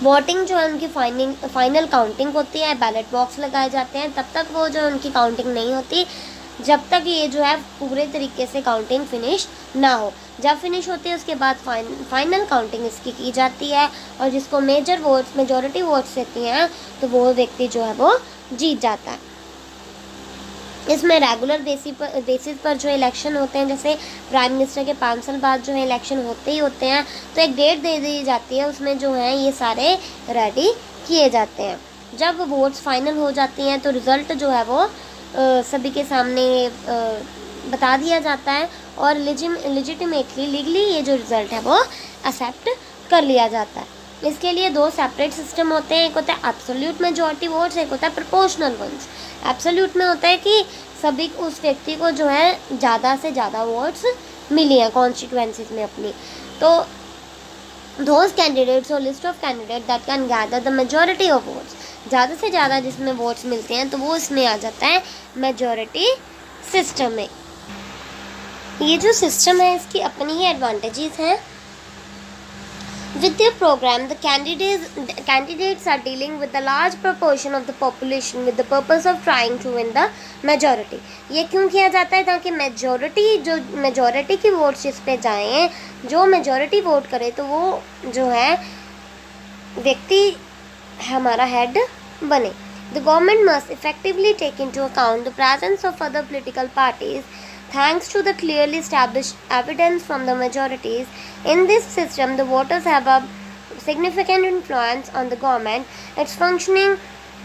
वोटिंग जो है उनकी फाइनल काउंटिंग होती है, बैलेट बॉक्स लगाए जाते हैं, तब तक वो जो उनकी काउंटिंग नहीं होती जब तक ये जो है पूरे तरीके से काउंटिंग फिनिश ना हो. जब फिनिश होती है उसके बाद फाइनल काउंटिंग इसकी की जाती है और जिसको मेजॉरिटी वोट्स देती हैं तो वो व्यक्ति जो है वो जीत जाता है. इसमें रेगुलर बेसिस पर जो इलेक्शन होते हैं, जैसे प्राइम मिनिस्टर के 5 साल बाद जो है इलेक्शन होते ही होते हैं, तो एक डेट दे दी जाती है, उसमें जो है ये सारे रेडी किए जाते हैं. जब वोट्स फाइनल हो जाती हैं तो रिज़ल्ट जो है वो सभी के सामने बता दिया जाता है और लीजिटिमेटली लीगली ये जो रिज़ल्ट है वो एक्सेप्ट कर लिया जाता है. इसके लिए दो सेपरेट सिस्टम होते हैं, एक होता है एब्सोल्यूट मेजॉरिटी वोट्स, एक होता है प्रोपोर्शनल वंस. एब्सोल्यूट में होता है कि सभी उस व्यक्ति को जो है ज़्यादा से ज़्यादा वोट्स मिली हैं कॉन्स्टिट्यूएंसीज में अपनी. तो those candidates or list of candidates that can gather the majority of votes, ज़्यादा से ज़्यादा जिसमें वोट्स मिलते हैं तो वो इसमें आ जाता है मेजॉरिटी सिस्टम में. ये जो सिस्टम है इसकी अपनी ही एडवांटेजेस हैं. With their program, the candidates are dealing with a large proportion of the population with the purpose of trying to win the majority. ये क्यों किया जाता है? ताकि मेजॉरिटी की वोट्स जिस पे जाएं, जो मेजॉरिटी वोट करे तो वो जो है व्यक्ति हमारा हेड बने. The government must effectively take into account the presence of other political parties. Thanks to the clearly established evidence from the majorities, in this system the voters have a significant influence on the government. Its functioning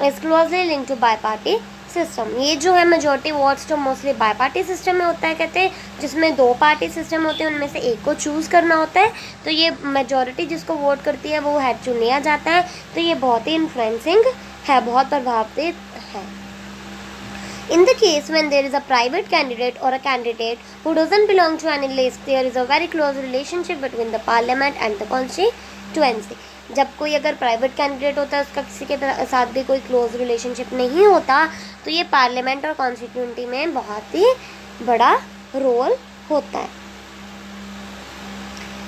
is closely linked to bi-party system. ये जो है majority votes जो mostly by-party system में होता है, कहते हैं, जिसमें 2 पार्टी सिस्टम होते हैं, उनमें से एक को चूज़ करना होता है. तो ये मेजॉरिटी जिसको वोट करती है वो हेड चुन लिया जाता है. तो ये बहुत ही इन्फ्लुएंसिंग है, बहुत प्रभावित है. In the case when there is a private candidate or a candidate who doesn't belong to any list, there is a very close relationship between the parliament and the constituency. जब कोई अगर private candidate होता है उसका किसी के साथ भी कोई क्लोज रिलेशनशिप नहीं होता तो ये पार्लियामेंट और कॉन्स्टिट्यूंटी में बहुत ही बड़ा रोल होता है.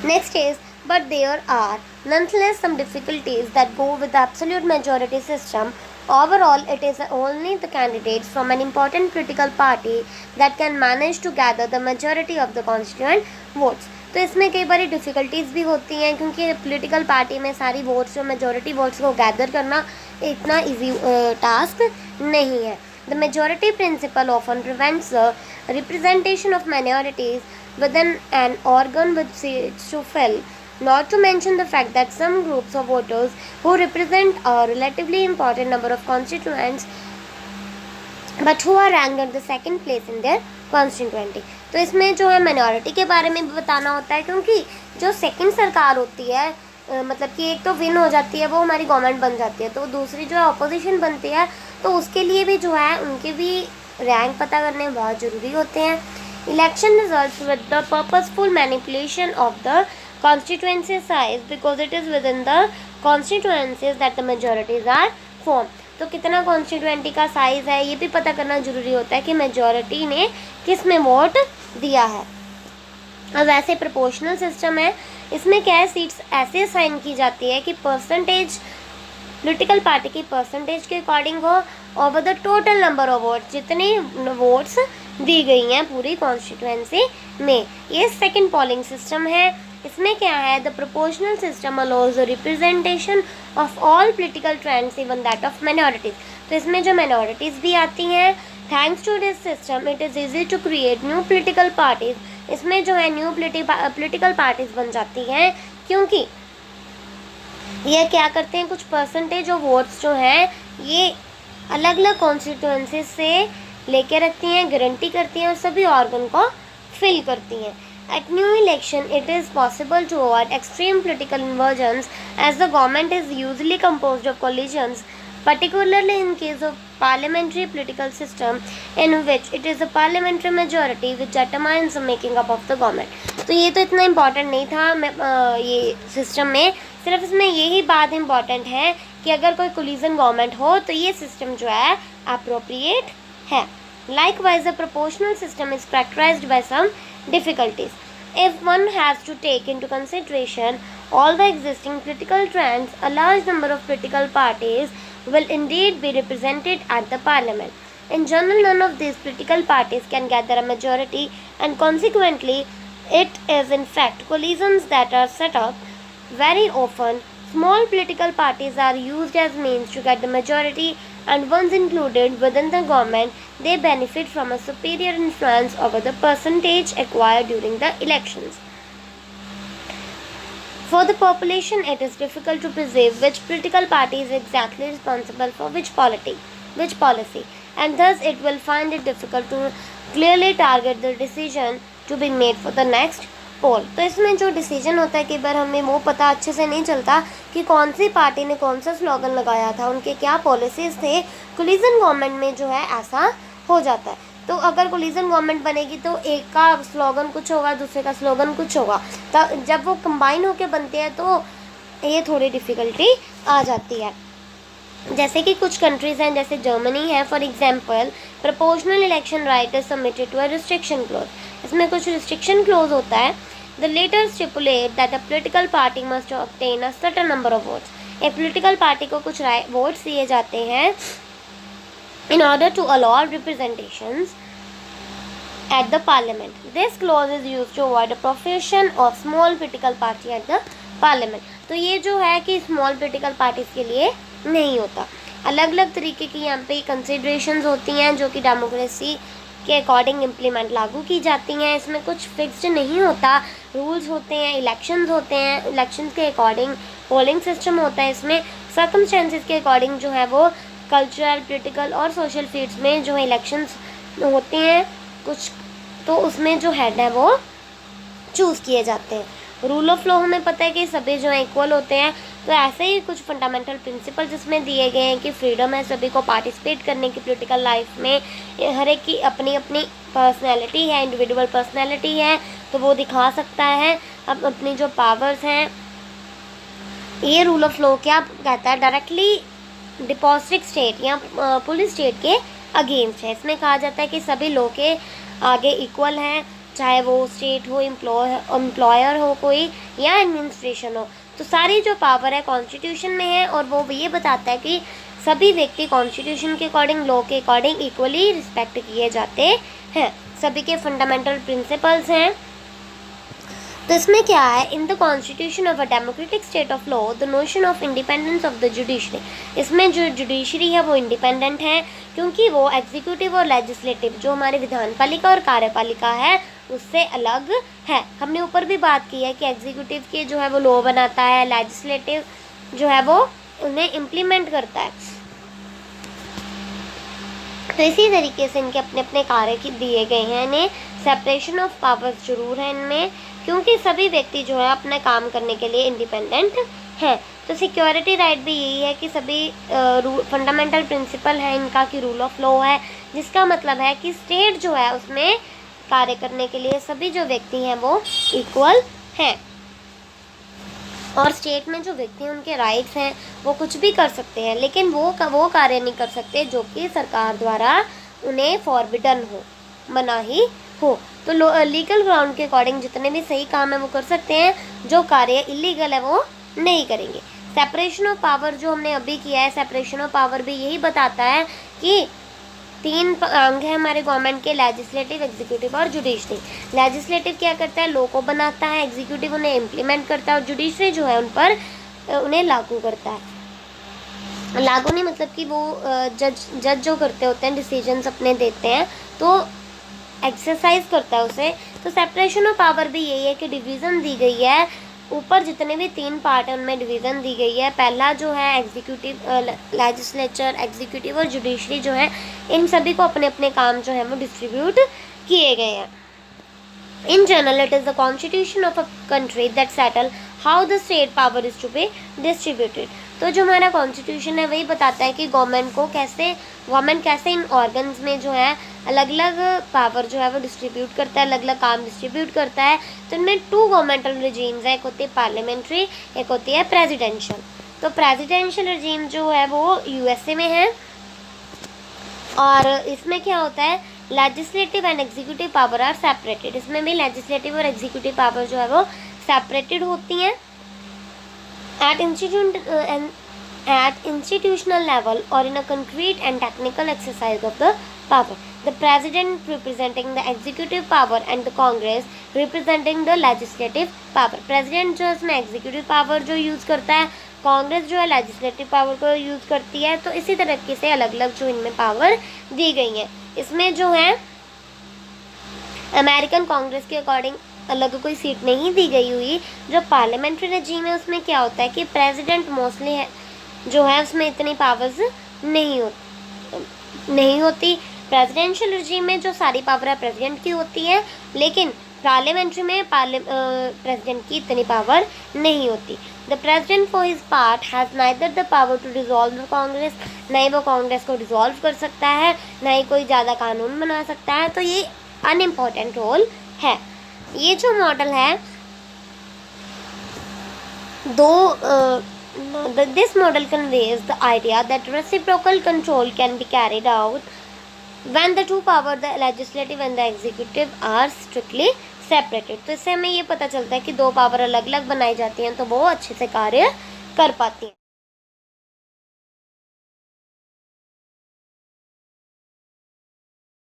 Next is but there are nonetheless some difficulties that go with the absolute majority system. Overall, it is only the candidates from an important political party that can manage to gather the majority of the constituent votes. तो इसमें कई बार difficulties भी होती हैं, क्योंकि political party में सारी votes जो मेजॉरिटी वोट्स को गैदर करना इतना ईजी टास्क नहीं है। The majority principle often prevents the representation of minorities within an organ with seats to fill, not to mention the fact that some groups of voters who represent a relatively important number of constituents but who are ranked at the second place in their constituency। तो इसमें जो है minority के बारे में भी बताना होता है, क्योंकि जो सेकंड सरकार होती है, मतलब कि एक तो विन हो जाती है, वो हमारी गवर्नमेंट बन जाती है, तो दूसरी जो है अपोजिशन बनती है, तो उसके लिए भी जो है उनके भी रैंक पता करने बहुत ज़रूरी होते हैं। Election results with the purposeful manipulation of the constituency size because it is within the constituencies that the majorities are formed। तो कितना कॉन्स्टिट्यूएंटी का साइज़ है ये भी पता करना ज़रूरी होता है कि मेजॉरिटी ने किस में वोट दिया है। अब वैसे प्रोपोर्शनल सिस्टम है, इसमें क्या है, सीट्स ऐसे असाइन की जाती है कि परसेंटेज पॉलिटिकल पार्टी की परसेंटेज के अकॉर्डिंग हो over the total number of votes, जितनी वोट्स दी गई हैं पूरी कॉन्स्टिट्यूएंसी में। ये सेकंड पोलिंग सिस्टम है। इसमें क्या है, the proportional system allows the representation of all political trends even that of minorities. तो इसमें जो माइनॉरिटीज़ भी आती हैं। Thanks to this system it is easy to create new political parties. इसमें जो है न्यू पॉलिटिकल पार्टीज़ बन जाती हैं, क्योंकि ये क्या करते हैं, कुछ परसेंटेज ऑफ वोट्स जो हैं ये अलग अलग कॉन्स्टिट्यूएंसी से लेके रखती हैं, गारंटी करती हैं और सभी ऑर्गन को फिल करती हैं। At new election, it is possible to avoid extreme political inversions as the government is usually composed of coalitions, particularly in case of parliamentary political system in which it is a parliamentary majority which determines the making up of the government। तो ये तो इतना important नहीं था ये system में, सिर्फ इसमें यही बात इम्पॉर्टेंट है कि अगर कोई कोलिजन गवर्नमेंट हो तो ये सिस्टम जो है अप्रोप्रिएट है। Likewise, the proportional system is characterized by some difficulties. If one has to take into consideration all the existing political trends, a large number of political parties will indeed be represented at the parliament. In general, none of these political parties can gather a majority, and consequently, it is in fact coalitions that are set up. Very often, small political parties are used as means to get the majority, and once included within the government, they benefit from a superior influence over the percentage acquired during the elections. For the population, it is difficult to perceive which political party is exactly responsible for which policy, and thus it will find it difficult to clearly target the decision to be made for the next पोल। तो इसमें जो decision होता है कई बार हमें वो पता अच्छे से नहीं चलता कि कौन सी पार्टी ने कौन सा स्लोगन लगाया था, उनके क्या पॉलिसीज़ थे। कोलिजन गवर्नमेंट में जो है ऐसा हो जाता है। तो अगर कोलिजन गवर्नमेंट बनेगी तो एक का स्लोगन कुछ होगा, दूसरे का स्लोगन कुछ होगा, तो जब वो कंबाइन होकर बनते हैं तो ये थोड़ी डिफ़िकल्टी आ जाती है। जैसे कि कुछ कंट्रीज़ हैं, जैसे जर्मनी है for example, proportional election right is submitted to a restriction clause. इसमें कुछ रिस्ट्रिक्शन क्लोज होता है। The latter stipulate that a political party must obtain a certain number of votes. एक पॉलिटिकल पार्टी को कुछ वोट्स दिए जाते हैं in order to allow representations at the parliament. This clause is used to avoid a profession of small political party at the parliament. तो ये जो है कि स्मॉल पॉलिटिकल पार्टीज़ के लिए नहीं होता। अलग अलग तरीके की यहाँ पे कंसिडरेशंस होती हैं जो कि डेमोक्रेसी के अकॉर्डिंग इम्प्लीमेंट लागू की जाती हैं। इसमें कुछ फिक्स्ड नहीं होता, रूल्स होते हैं, इलेक्शंस होते हैं, इलेक्शंस के अकॉर्डिंग पोलिंग सिस्टम होता है। इसमें सर्कमस्टेंसेस के अकॉर्डिंग जो है वो कल्चरल, पॉलिटिकल और सोशल फील्ड्स में जो इलेक्शंस होते हैं कुछ, तो उसमें जो हेड है वो चूज़ किए जाते हैं। रूल ऑफ लॉ हमें पता है कि सभी जो है इक्वल होते हैं, तो ऐसे ही कुछ फंडामेंटल प्रिंसिपल्स इसमें दिए गए हैं कि फ्रीडम है सभी को पार्टिसिपेट करने की पॉलिटिकल लाइफ में। हर एक की अपनी अपनी पर्सनैलिटी है, इंडिविजुअल पर्सनैलिटी है, तो वो दिखा सकता है अब अपनी जो पावर्स हैं। ये रूल ऑफ लॉ क्या कहता है, डायरेक्टली डिपॉजिट स्टेट या पुलिस स्टेट के अगेंस्ट है। इसमें कहा जाता है कि सभी लोग के आगे इक्वल हैं, चाहे वो स्टेट हो, एम्प्लॉयर हो कोई या एडमिनिस्ट्रेशन हो। तो सारी जो पावर है कॉन्स्टिट्यूशन में है और वो ये बताता है कि सभी व्यक्ति कॉन्स्टिट्यूशन के अकॉर्डिंग, लॉ के अकॉर्डिंग इक्वली रिस्पेक्ट किए जाते हैं। सभी के फंडामेंटल प्रिंसिपल्स हैं। तो इसमें क्या है, in the constitution of a democratic state of law the notion of independence of the judiciary, इसमें जो जुडिशरी है वो इंडिपेंडेंट है क्योंकि वो एग्जीक्यूटिव और लेजिस्लेटिव जो हमारी विधानपालिका और कार्यपालिका है उससे अलग है। हमने ऊपर भी बात की है कि एग्जीक्यूटिव के जो है वो लॉ बनाता है, लेजिस्लेटिव जो है वो उन्हें इम्प्लीमेंट करता है। तो इसी तरीके से इनके अपने अपने कार्य दिए गए हैं। इन्हें सेपरेशन ऑफ पावर्स जरूर है इनमें, क्योंकि सभी व्यक्ति जो है अपना काम करने के लिए इंडिपेंडेंट हैं। तो सिक्योरिटी राइट भी यही है कि सभी फंडामेंटल प्रिंसिपल है इनका कि रूल ऑफ लॉ है, जिसका मतलब है कि स्टेट जो है उसमें कार्य करने के लिए सभी जो व्यक्ति हैं वो इक्वल हैं, और स्टेट में जो व्यक्ति हैं उनके राइट्स हैं, वो कुछ भी कर सकते हैं, लेकिन वो कार्य नहीं कर सकते जो कि सरकार द्वारा उन्हें फॉरबिडन हो, मनाही हो। तो लीगल ग्राउंड के अकॉर्डिंग जितने भी सही काम है वो कर सकते हैं, जो कार्य इलीगल है वो नहीं करेंगे। सेपरेशन ऑफ पावर जो हमने अभी किया है, सेपरेशन ऑफ पावर भी यही बताता है कि 3 अंग है हमारे गवर्नमेंट के, लेजिस्लेटिव, एग्जीक्यूटिव और जुडिशरी। लेजिस्लेटिव क्या करता है, लॉ को बनाता है, एग्जीक्यूटिव उन्हें इम्प्लीमेंट करता है, और जुडिशरी जो है उन पर उन्हें लागू करता है। लागू नहीं मतलब कि वो जज जो करते होते हैं, डिसीजंस अपने देते हैं, तो एक्सरसाइज करता है उसे। तो सेपरेशन ऑफ पावर भी यही है कि डिवीज़न दी गई है, ऊपर जितने भी 3 पार्ट हैं उनमें डिवीज़न दी गई है। पहला जो है एग्जीक्यूटिव, लेजिस्लेचर, एग्जीक्यूटिव और जुडिशरी जो है, इन सभी को अपने अपने काम जो है वो डिस्ट्रीब्यूट किए गए हैं। In general it is the constitution of a country that settle how the state power is to be distributed. तो जो हमारा कॉन्स्टिट्यूशन है वही बताता है कि गवर्नमेंट कैसे इन ऑर्गन्स में जो है अलग अलग पावर जो है वो डिस्ट्रीब्यूट करता है, अलग अलग काम डिस्ट्रीब्यूट करता है। तो इनमें 2 गवर्नमेंटल रिजीम्स हैं, एक होती है पार्लियामेंट्री, एक होती है प्रेसिडेंशियल। तो प्रेसिडेंशियल रिजीम जो है वो यूएसए में है, और इसमें क्या होता है, legislative and executive power are separated. इसमें भी लेजिस्लेटिव और एग्जीक्यूटिव पावर जो है वो सेपरेटेड होती हैं। At institutional level or in a concrete and technical exercise of the power, the president representing the executive power and the Congress representing the legislative power. President जो है इसमें executive power जो use करता है, कांग्रेस जो है legislative power को use करती है। तो इसी तरीके से अलग अलग जो इनमें पावर दी गई हैं। इसमें जो है अमेरिकन कांग्रेस के अकॉर्डिंग अलग कोई सीट नहीं दी गई हुई। जो पार्लियामेंट्री रेजीम है उसमें क्या होता है कि प्रेसिडेंट मोस्टली है जो है उसमें इतनी पावर्स नहीं होती। प्रेसिडेंशियल रेजीम में जो सारी पावर है प्रेसिडेंट की होती है, लेकिन पार्लियामेंट्री में प्रेसिडेंट की इतनी पावर नहीं होती। The president for his part has neither the power to dissolve the Congress, ना ही वो कांग्रेस को डिसॉल्व कर सकता है, ना ही कोई ज़्यादा कानून बना सकता है। तो ये अनइम्पॉर्टेंट रोल है। ये जो मॉडल है this model conveys the idea that reciprocal control can be carried out when the 2 powers, the legislative and the executive, are strictly separated। तो इससे हमें ये पता चलता है कि 2 पावर अलग अलग बनाई जाती हैं तो वो अच्छे से कार्य कर पाती हैं।